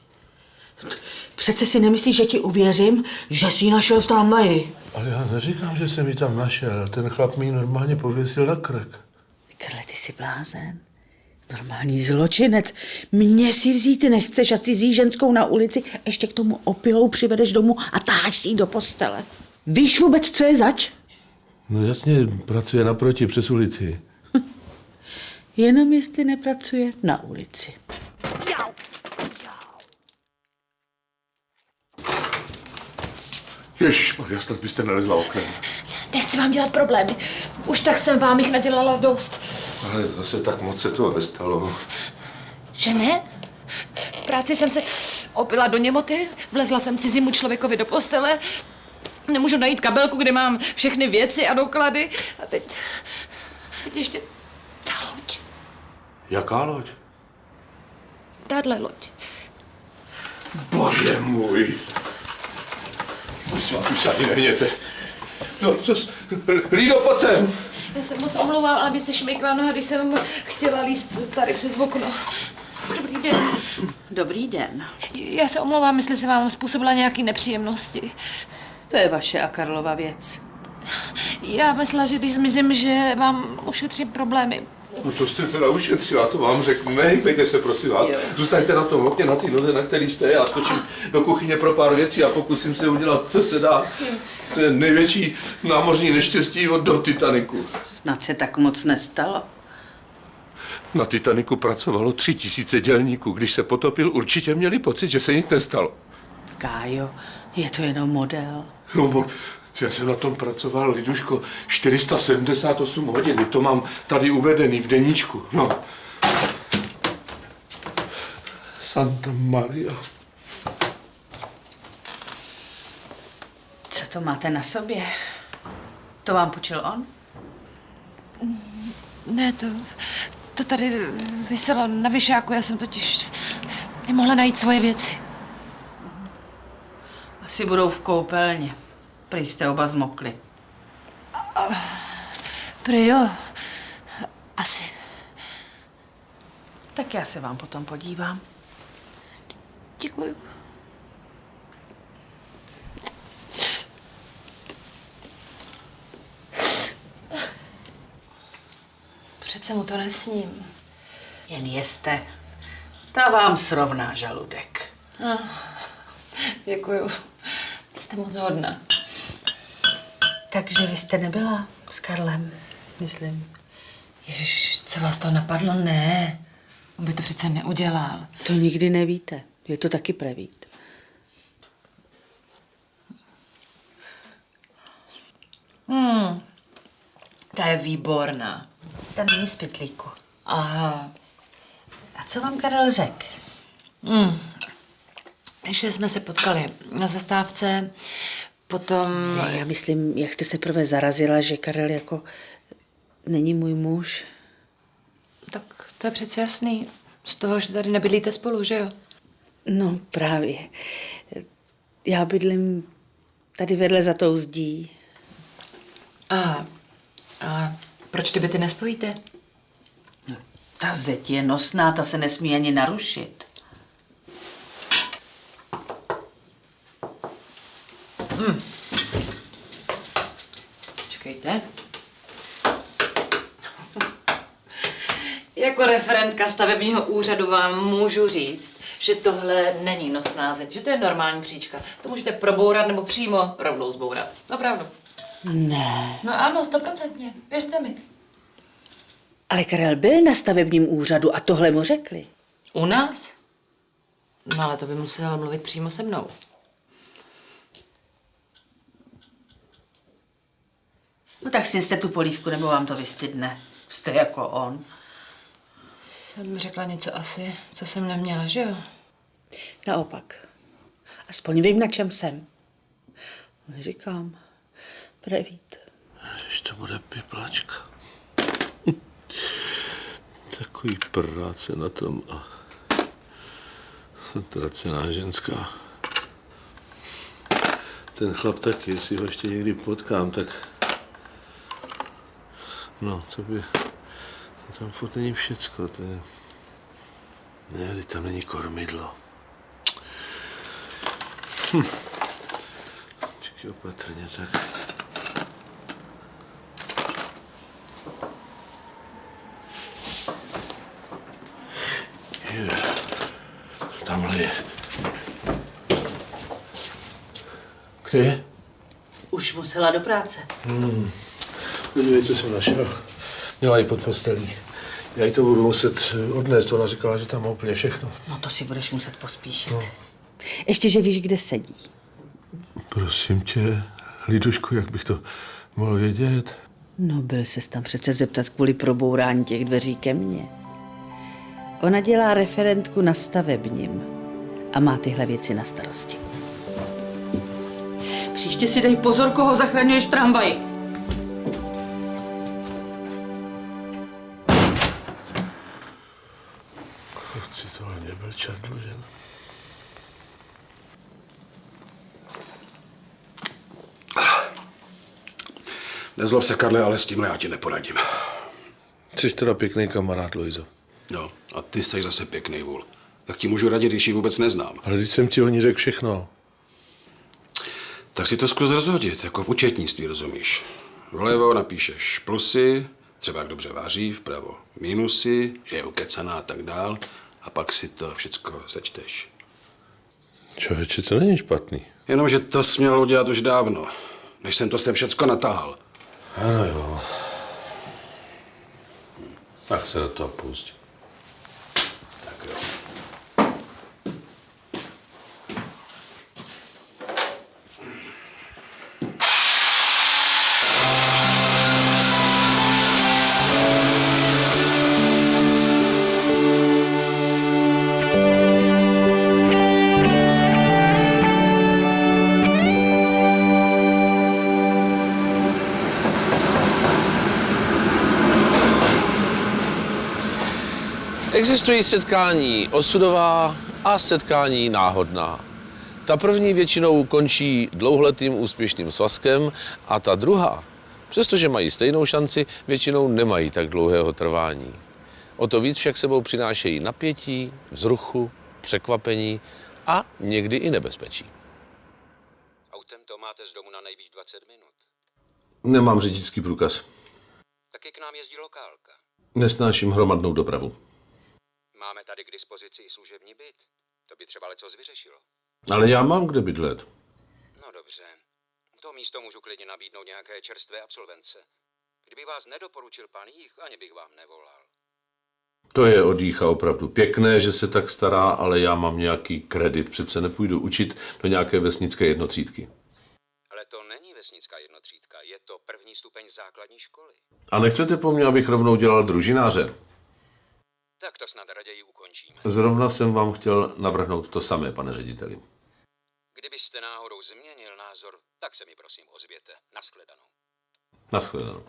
Přece si nemyslíš, že ti uvěřím, že jsi ji našel v tramvaji. Ale já neříkám, že jsem ji tam našel. Ten chlap mi ji normálně pověsil na krk. Karle, ty jsi blázen. Normální zločinec. Mě si vzít nechceš a cizí ženskou na ulici a ještě k tomu opilou přivedeš domů a táháš si ji do postele. Víš vůbec, co je zač? No jasně, pracuje naproti přes ulici. Jenom jestli nepracuje na ulici. Ježišmarja, snad byste nalezla oknem. Nechci vám dělat problémy. Už tak jsem vám jich nadělala dost. Ale zase tak moc se to nestalo. Že ne? V práci jsem se opila do němoty, vlezla jsem cizímu člověkovi do postele, nemůžu najít kabelku, kde mám všechny věci a doklady. A teď ještě ta loď. Jaká loď? Tahle loď. Bože můj. Už se ani nehněte. No, Lído, pojď sem. Já se moc omlouvám, ale by se šmejkla noha, když jsem chtěla líst tady přes okno. Dobrý den. Dobrý den. Já se omlouvám, jestli se vám způsobila nějaké nepříjemnosti. To je vaše a Karlova věc. Já myslela, že když zmizím, že vám ušetřím problémy. No to jste teda ušetřila, to vám řeknu. Nehejbejte se, prosím vás. Zůstaňte na tom okně, na té noze, na který jste. Já skočím do kuchyně pro pár věcí a pokusím se udělat, co se dá. To je největší námořní neštěstí od do Titaniku. Snad se tak moc nestalo. Na Titaniku pracovalo 3000 dělníků. Když se potopil, určitě měli pocit, že se nic nestalo. Kájo, je to jenom model. No, já jsem na tom pracoval, Liduško, 478 hodin. To mám tady uvedený v deníčku. No. Santa Maria. Co to máte na sobě? To vám půjčil on? Ne, to tady viselo na věšáku, já jsem totiž nemohla najít svoje věci. Asi budou v koupelně. Prý jste oba zmokli. Prý jo. Asi. Tak já se vám potom podívám. Děkuju. Přece mu to nesním. Jen jeste. Ta vám srovná žaludek. Děkuju. Jste moc hodná. Takže vy jste nebyla s Karlem, myslím. Ježiš, co vás to napadlo? Ne. On by to přece neudělal. To nikdy nevíte. Je to taky prevít. Ta je výborná. Ta není z pytlíku. Aha. A co vám Karel řekl? Ještě jsme se potkali na zastávce, potom... Ne, já myslím, jak jste se prvé zarazila, že Karel jako není můj muž. Tak to je přece jasný. Z toho, že tady nebydlíte spolu, že jo? No právě. Já bydlím tady vedle za tou zdí. A proč ty byty nespojíte? Ta zeď je nosná, ta se nesmí ani narušit. Počkejte. Jako referentka stavebního úřadu vám můžu říct, že tohle není nosná zeď, že to je normální příčka. To můžete probourat nebo přímo rovnou zbourat. Opravdu. Ne. No ano, 100%. Věřte mi. Ale Karel byl na stavebním úřadu a tohle mu řekli. U nás? No ale to by musel mluvit přímo se mnou. No tak sněste tu polívku, nebo vám to vystydne. Jste jako on. Jsem řekla něco asi, co jsem neměla, že jo? Naopak. Aspoň vím, na čem jsem. Říkám, prevít. Když to bude piplačka. Takový práce na tom a zatracená ženská. Ten chlap taky, jestli ho ještě někdy potkám, tak no, to tam furt není všecko. To je Ne, tam není kormidlo. Čekaj opatrně, tak. Tamhle je. Kde je? Už musela do práce. Podívej, co jsem našel. Měla ji pod postelí. Já jí to budu muset odnést. Ona říkala, že tam má úplně všechno. No to si budeš muset pospíšit. No. Ještě, že víš, kde sedí. Prosím tě, Lidušku, jak bych to mohl vědět? No, byl ses tam přece zeptat kvůli probourání těch dveří ke mně. Ona dělá referentku na stavebním a má tyhle věci na starosti. Příště si dej pozor, koho zachraňuješ tramvaj. Chci tohle nebyl čas dlužen. Nezlob se, Karle, ale s tímhle já ti neporadím. Jsi teda pěkný kamarád, Lojzo. No, a ty jsi zase pěkný vůl. Jak ti můžu radit, když ji vůbec neznám? Ale když jsem ti o ní řekl všechno. Tak si to zkus rozhodit, jako v účetnictví, rozumíš? Vlevo napíšeš plusy, třeba jak dobře vaří, vpravo minusy, že je ukecaná a tak dál, a pak si to všecko sečteš. Člověče, to není špatný. Jenomže to jsi měl udělat už dávno, než jsem to sem všecko natáhal. Ano jo. Tak se do toho pusť. Tak jo. Existují setkání osudová a setkání náhodná. Ta první většinou končí dlouholetým úspěšným svazkem a ta druhá, přestože mají stejnou šanci, většinou nemají tak dlouhého trvání. O to víc však sebou přinášejí napětí, vzruchu, překvapení a někdy i nebezpečí. Autem to máte z domu na nejvíc 20 minut. Nemám řidičský průkaz. Taky k nám jezdí lokálka. Nesnáším hromadnou dopravu. Máme tady k dispozici i služební byt. To by třeba lecos vyřešilo. Ale já mám kde bydlet. No dobře. To místo můžu klidně nabídnout nějaké čerstvé absolvence. Kdyby vás nedoporučil pan Jich, ani bych vám nevolal. To je od Jícha opravdu pěkné, že se tak stará, ale já mám nějaký kredit. Přece nepůjdu učit do nějaké vesnické jednotřídky. Ale to není vesnická jednotřídka, je to první stupeň základní školy. A nechcete po mně, abych rovnou dělal družináře? Tak to snad raději ukončíme. Zrovna jsem vám chtěl navrhnout to samé, pane řediteli. Kdybyste náhodou změnil názor, tak se mi prosím ozvěte. Naschledanou. Naschledanou.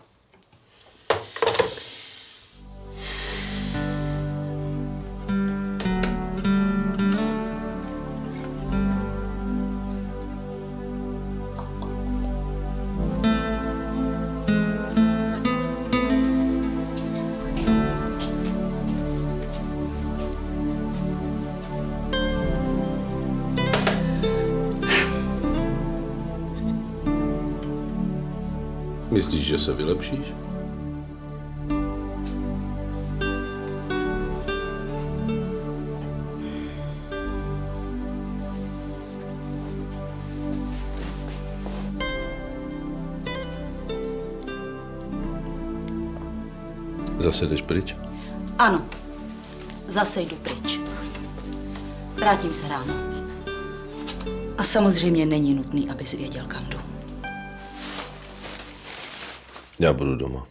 Myslíš, že se vylepšíš? Zase jdeš pryč? Ano, zase jdu pryč. Vrátím se ráno. A samozřejmě není nutný, abys věděl, kam jdu. Já budu doma.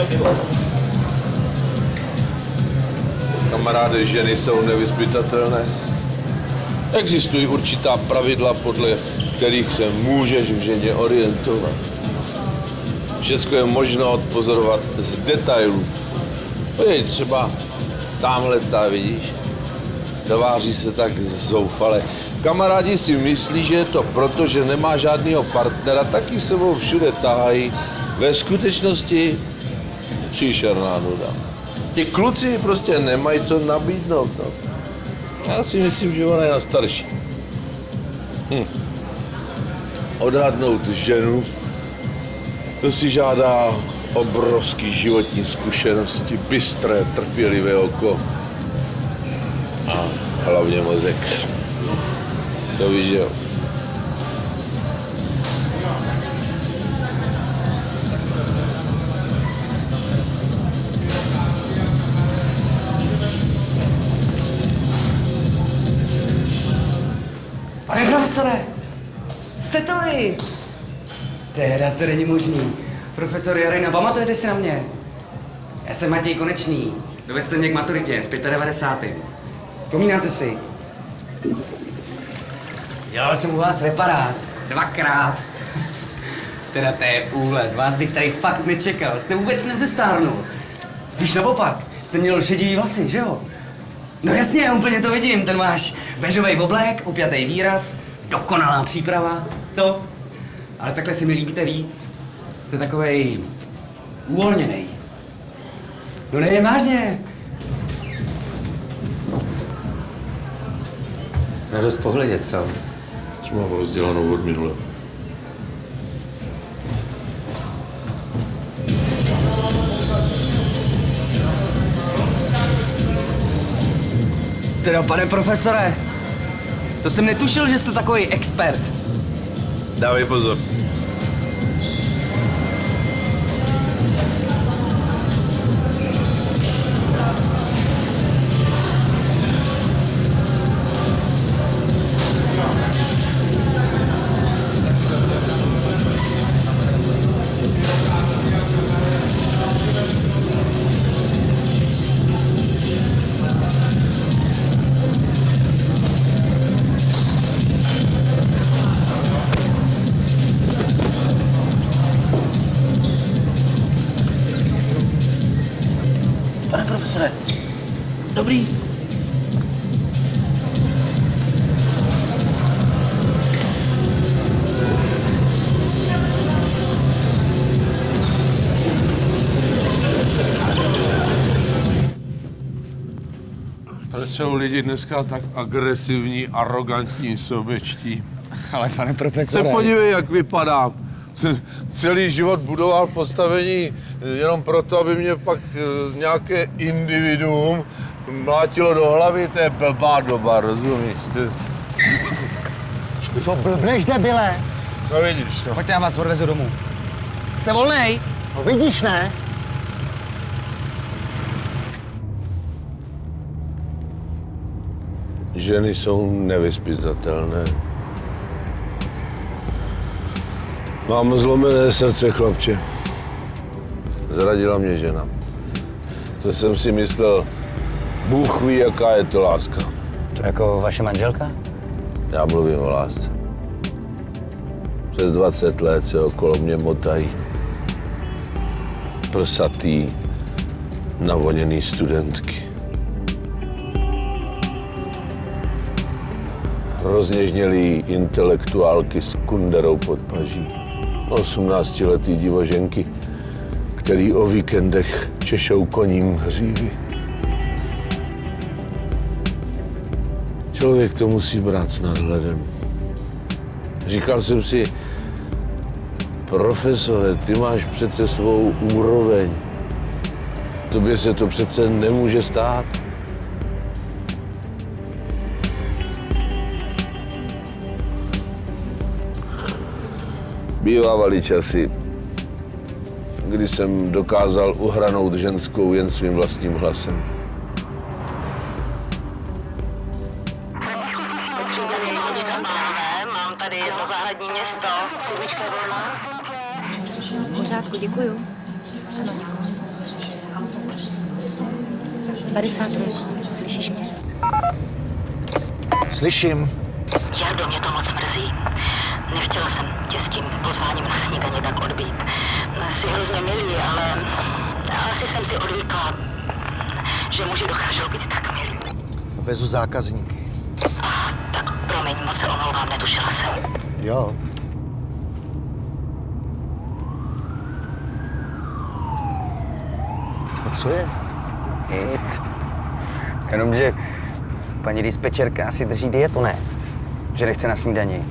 do pivo. Kamaráde, ženy jsou nevyzpytatelné. Existují určitá pravidla, podle kterých se můžeš v ženě orientovat. Všechno je možno odpozorovat z detailů. Pojď třeba tamhle ta, vidíš? Tváří se tak zoufale. Kamarádi si myslí, že je to proto, že nemá žádného partnera, taky sebou všude tahají. Ve skutečnosti příšerná nuda. Ti kluci prostě nemají co nabídnout. No. Já si myslím, že ona je na starší. Odhadnout ženu, to si žádá obrovský životní zkušenosti, bystré, trpělivé oko a hlavně mozek. To víš, jo. Pane profesore, jste to vy? Teda to není možný. Profesor Jarina, pamatujete si na mě? Já jsem Matěj Konečný. Dovedl jste mě k maturitě v 95. Vzpomínáte si? Dělal jsem u vás reparát. 2krát. Teda to je úlet. Vás bych tady fakt nečekal. Jste vůbec nezestárnul. Spíš naopak. Jste měl šedivý vlasy, že jo? No jasně, úplně to vidím. Ten váš bežovej oblek, upjatý výraz, dokonalá příprava. Co? Ale takhle si mi líbíte víc. Jste takovej uvolněnej. No ne, vážně. Radost pohledět, co? Co mám rozdělanou od minule. Teda, pane profesore, to jsem netušil, že jste takový expert. Dávej pozor. Pane profesore, dobrý. Proč jsou lidi dneska tak agresivní, arrogantní, sobečtí? Ale pane profesore... Se podívej, jak vypadám. Celý život budoval postavení jenom proto, aby mě pak nějaké individuum mlátilo do hlavy. To je blbá doba, rozumíš? Co blbneš, debile? No vidíš, no. Pojďte, já vás odvezu domů. Jste volnej? No vidíš, ne? Ženy jsou nevyzpytatelné. Mám zlomené srdce, chlapče. Zradila mě žena. To jsem si myslel, Bůh ví, jaká je to láska. To jako vaše manželka? Já mluvím o lásce. Přes 20 let se okolo mě motají prsatý, navoněný studentky. Rozněžnělý intelektuálky s kunderou pod paží. 18letý divoženky, který o víkendech češou koním hřívy. Člověk to musí brát s nadhledem. Říkal jsem si, profesore, ty máš přece svou úroveň. Tobě se to přece nemůže stát. Bývávaly časy, kdy jsem dokázal uhranout ženskou jen svým vlastním hlasem. Mám tady jedno zahradní město. Subička volná? V pořádku, děkuju. Ano, děkuju. 53. Slyšíš mě? Slyším. Jardo, mě to moc mrzí. Nechtěla jsem tě s tím pozváním na snídaně tak odbít. Jsi hrozně milý, ale asi jsem si odvykla, že muži dokážou být tak milí. Vezu zákazníky. Tak promiň, moc se omlouvám, netušila jsem. Jo. No co je? Nic. Jenomže paní dispečerka si drží dietu, ne? Že nechce na snídani.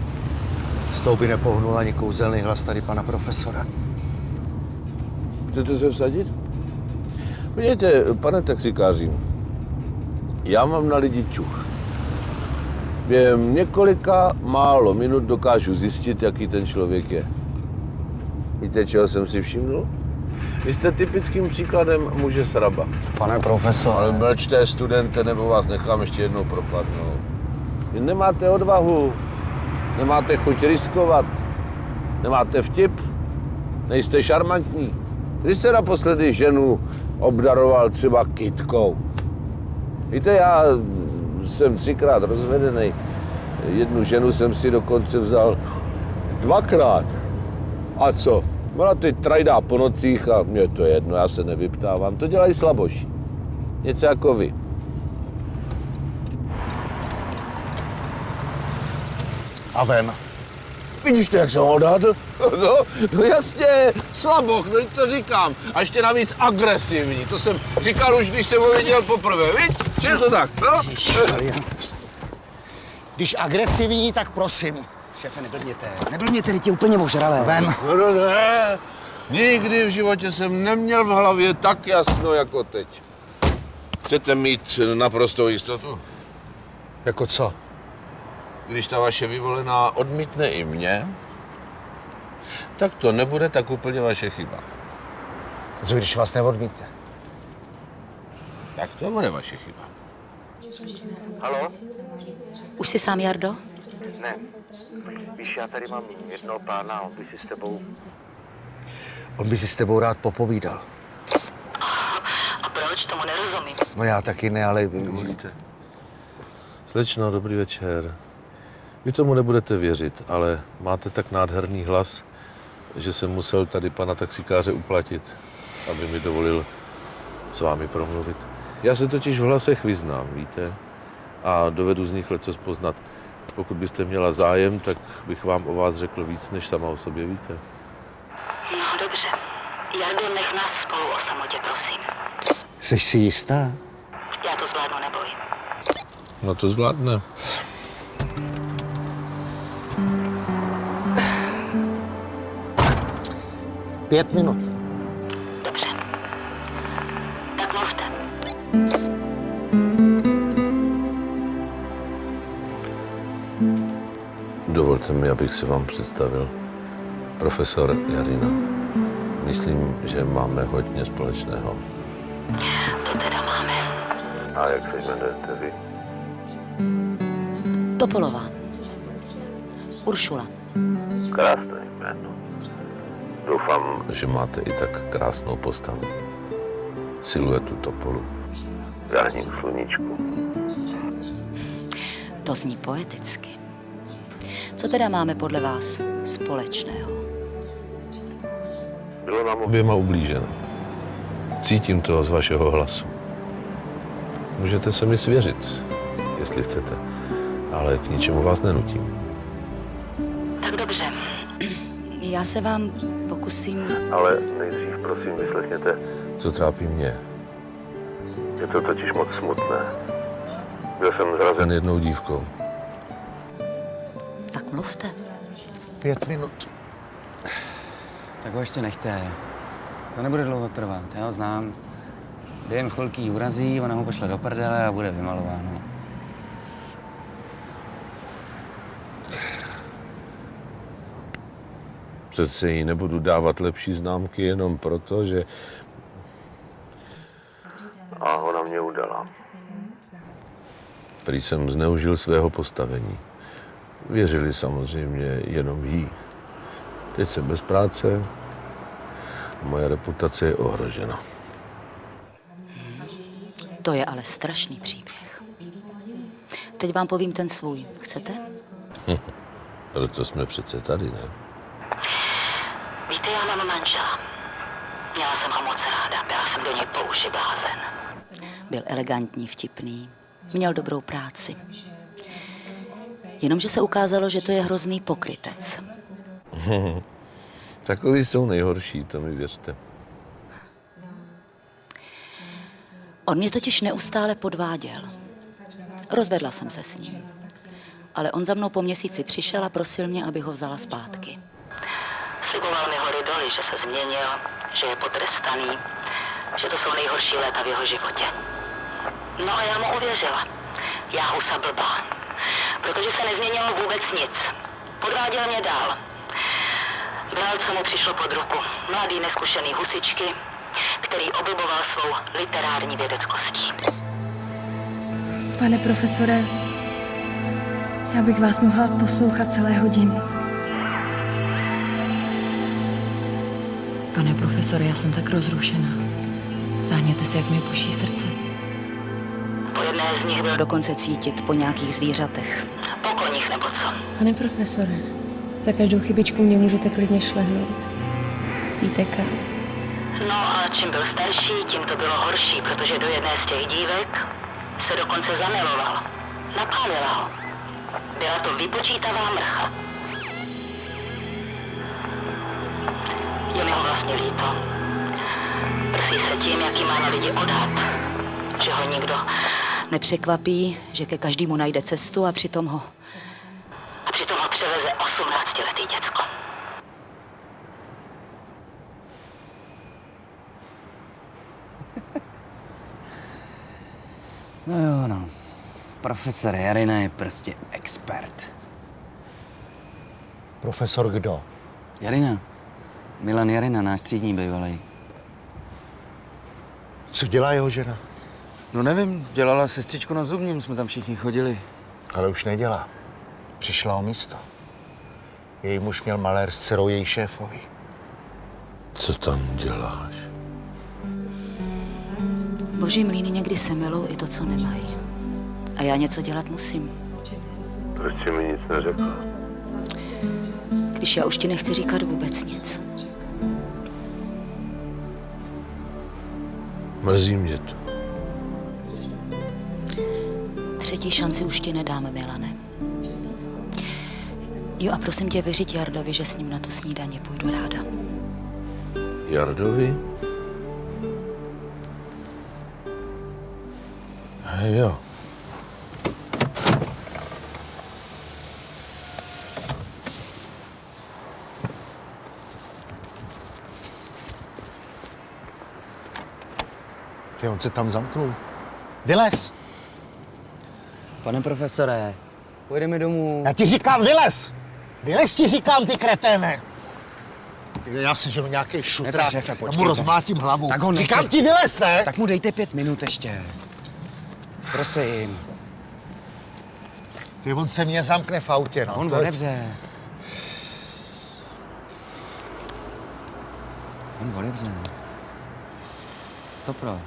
S tou by nepohnul ani kouzelný hlas tady pana profesora. Chcete se vsadit? Podívejte, pane taxikáři, já mám na lidi čuch. Během několika málo minut dokážu zjistit, jaký ten člověk je. Víte, čeho jsem si všimnul? Vy jste typickým příkladem muže sraba. Pane profesor. Ale mlčte, studente, nebo vás nechám ještě jednou propadnout. Vy nemáte odvahu, nemáte chuť riskovat, nemáte vtip, nejste šarmantní. Když jste naposledy ženu obdaroval třeba kytkou. Víte, já jsem 3krát rozvedený. Jednu ženu jsem si dokonce vzal 2krát. A co? Ona teď trajdá po nocích a mně to je jedno, já se nevyptávám. To dělají slaboši. Něco jako vy. A ven. Vidíš to, jak jsem ho odhadl? No jasně, slaboch, no to říkám. A ještě navíc agresivní. To jsem říkal už, když jsem ho viděl poprvé, viď? Je to tak, no? Když agresivní, tak prosím. Šéfe, neblbněte, teď je úplně ožralé. Ven. No, ne. Nikdy v životě jsem neměl v hlavě tak jasno, jako teď. Chcete mít naprostou jistotu? Jako co? Když ta vaše vyvolená odmítne i mě, tak to nebude tak úplně vaše chyba. Co když vás neodmítne? Tak to bude vaše chyba. Haló? Už jsi sám, Jardo? Ne. Víš, já tady mám jednoho pána, on by si s tebou rád popovídal. A proč? Tomu nerozumím. No já taky ne, ale... Dovolíte. Slečno, dobrý večer. Vy tomu nebudete věřit, ale máte tak nádherný hlas, že jsem musel tady pana taxikáře uplatit, aby mi dovolil s vámi promluvit. Já se totiž v hlasech vyznám, víte? A dovedu z nich lecos poznat. Pokud byste měla zájem, tak bych vám o vás řekl víc, než sama o sobě víte. No dobře. Jardo, nech nás spolu o samotě, prosím. Jseš si jistá? Já to zvládnu, neboj. No to zvládne. Pět minut. Dobře. Tak mluvte. Dovolte mi, abych se vám představil. Profesor Jarina. Myslím, že máme hodně společného. To teda máme. A jak se jmenujete vy? Topolová. Uršula. Krásné jméno. Doufám, že máte i tak krásnou postavu. Siluetu topolu. V jarním sluníčku. To zní poeticky. Co teda máme podle vás společného? Bylo nám oběma ublíženo. Cítím to z vašeho hlasu. Můžete se mi svěřit, jestli chcete, ale k ničemu vás nenutím. Tak dobře. Já se vám pokusím... Ale nejdřív prosím vyslechněte, co trápí mě. Je to totiž moc smutné. Byl jsem zrazen jednou dívkou. Tak mluvte. 5 minut. Tak ho ještě nechte. To nebude dlouho trvat, já ho znám. Během chvilky ji urazí, ona ho pošle do prdele a bude vymalováno. Přece jí nebudu dávat lepší známky jenom proto, že... A ona mě udala. Prý jsem zneužil svého postavení. Věřili samozřejmě jenom jí. Teď jsem bez práce, moje reputace je ohrožena. To je ale strašný příběh. Teď vám povím ten svůj. Chcete? Proto jsme přece tady, ne? Víte, já mám manžela. Měla jsem ho moc ráda, byla jsem do něj po uši blázen. Byl elegantní, vtipný, měl dobrou práci. Jenomže se ukázalo, že to je hrozný pokrytec. Takový jsou nejhorší, to mi věřte. On mě totiž neustále podváděl. Rozvedla jsem se s ním. Ale on za mnou po měsíci přišel a prosil mě, abych ho vzala zpátky. Sliboval mi hory doly, že se změnil, že je potrestaný, že to jsou nejhorší léta v jeho životě. No a já mu uvěřila. Já husa blbá. Protože se nezměnilo vůbec nic. Podváděl mě dál. Bral, co mu přišlo pod ruku. Mladý, neskušený husičky, který oblboval svou literární vědeckostí. Pane profesore, já bych vás mohla poslouchat celé hodiny. Pane profesore, já jsem tak rozrušená. Záhněte si, jak mi buší srdce. Po jedné z nich byl dokonce cítit po nějakých zvířatech. Po koních nebo co. Pane profesore, za každou chybičku mě můžete klidně šlehnout. Víte kam? No a čím byl starší, tím to bylo horší, protože do jedné z těch dívek se dokonce zamiloval. Napálila ho. Byla to vypočítavá mrcha. Je mi ho vlastně líto. Prsí se tím, jaký má na lidi odhad. Že ho nikdo nepřekvapí, že ke každému najde cestu a přitom ho převeze 18letý děcko. No jo, no. Profesor Jarina je prostě expert. Profesor kdo? Jarina. Milan Jarina, náš třídní bývalej. Co dělá jeho žena? No nevím, dělala sestřičku na zubním, jsme tam všichni chodili. Ale už nedělá. Přišla o místo. Její muž měl malér s dcerou její šéfovi. Co tam děláš? Boží mlýny někdy semelou i to, co nemají. A já něco dělat musím. Proč jsi mi nic neřekla? Když já už ti nechci říkat vůbec nic. Mrzí mě to. Třetí šanci už ti nedám, Milane. Jo, a prosím tě, vyřiď Jardovi, že s ním na tu snídaně půjdu ráda. Jardovi? Jo. Ty, on se tam zamknul. Vylez! Pane profesore, pojedeme domů. Já ti říkám, vylez! Vylez ti říkám, ty kreténe! Já si ženu nějaký šutrák, já mu rozmlátím hlavu. Tak ho říkám ti, vylez, ne? Tak mu dejte 5 minut ještě. Prosím. Ty, on se mě zamkne v autě, no. On odevře. On odevře. Stopro.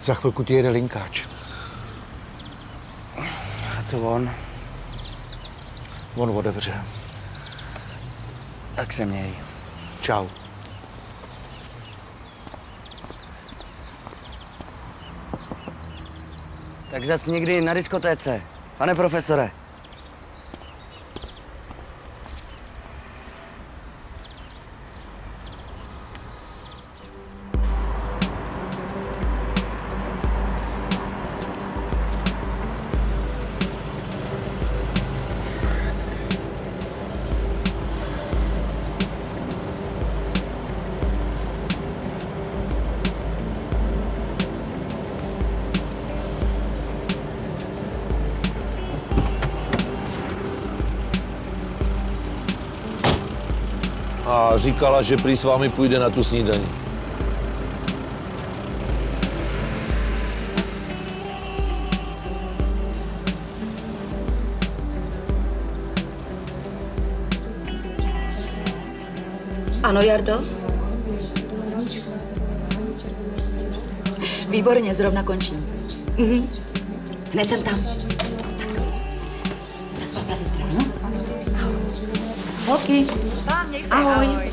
Za chvilku ti jede linkáč. A co on? On odevře. Tak se měj. Čau. Tak zas někdy na diskotéce, pane profesore. A říkala, že prý s vámi půjde na tu snídani. Ano, Jardo? Výborně, zrovna končím. Hned jsem tam. Tak papa zítra, no? Ahoj. Holky. Ahoj.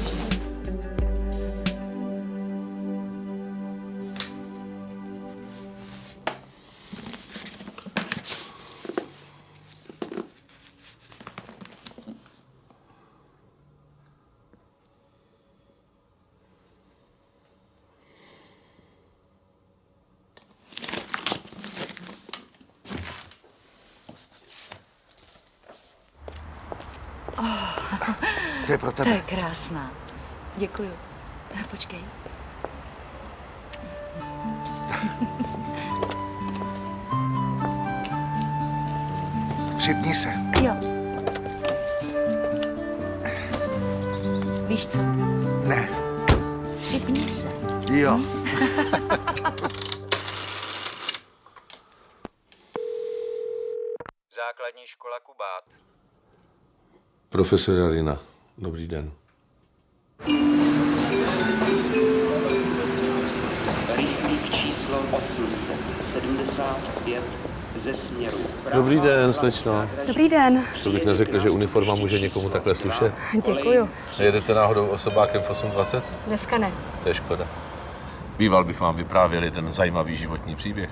To je pro To tebe. je krásná. Děkuju. Počkej. Připni se. Jo. Víš co? Ne. Připni se. Jo. Základní škola Kubát. Profesor Jarina, dobrý den. Rychlík číslo 875 ze směru. Dobrý den, slečno. Dobrý den. To bych neřekl, že uniforma může někomu takhle slušet. Děkuju. Nejedete náhodou osobákem v 8.20? Dneska ne. To je škoda. Býval bych vám vyprávěl jeden zajímavý životní příběh.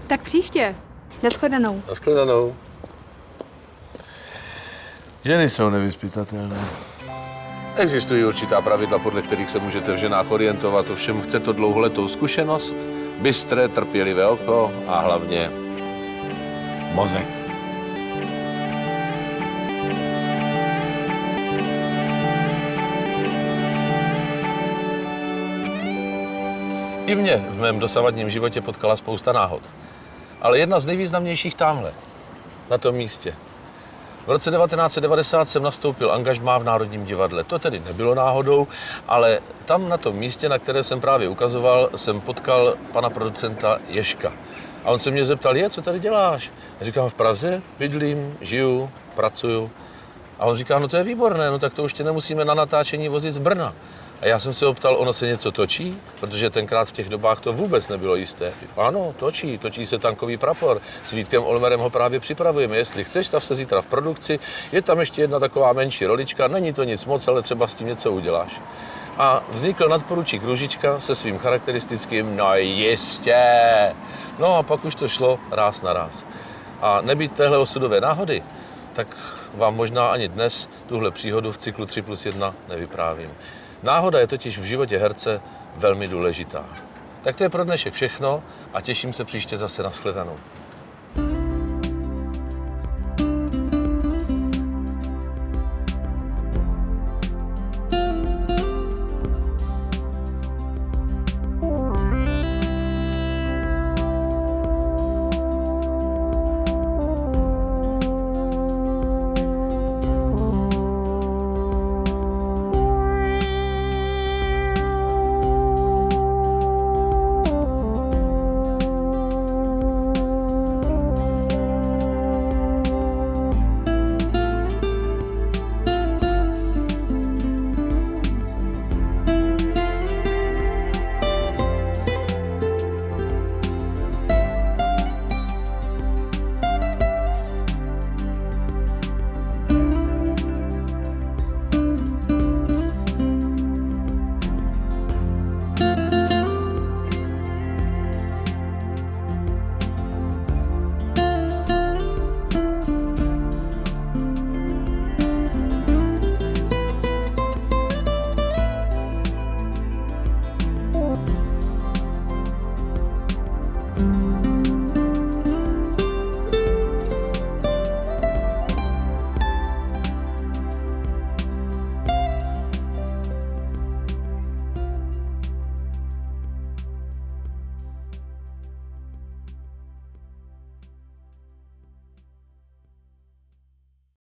Tak příště. Nashledanou. Nashledanou. Ženy jsou nevyzpytatelné. Existují určitá pravidla, podle kterých se můžete v ženách orientovat, ovšem chce to dlouholetou zkušenost, bystré, trpělivé oko a hlavně mozek. I mě v mém dosavadním životě potkala spousta náhod. Ale jedna z nejvýznamnějších tamhle, na tom místě. V roce 1990 jsem nastoupil angažmá v Národním divadle. To tedy nebylo náhodou, ale tam na tom místě, na které jsem právě ukazoval, jsem potkal pana producenta Ježka. A on se mě zeptal, co tady děláš? Já říkám, v Praze bydlím, žiju, pracuju. A on říká, no to je výborné, no tak to už tě nemusíme na natáčení vozit z Brna. A já jsem se optal, ono se něco točí? Protože tenkrát v těch dobách to vůbec nebylo jisté. Ano, točí se tankový prapor. S Vítkem Olmerem ho právě připravujeme. Jestli chceš, stav se zítra v produkci. Je tam ještě jedna taková menší rolička, není to nic moc, ale třeba s tím něco uděláš. A vznikl nadporučík Růžička se svým charakteristickým no jistě. No a pak už to šlo ráz na ráz. A nebýt téhle osudové náhody, tak vám možná ani dnes tuhle příhodu v cyklu 3+1 nevyprávím. Náhoda je totiž v životě herce velmi důležitá. Tak to je pro dnešek všechno a těším se příště zase na shledanou. Thank you.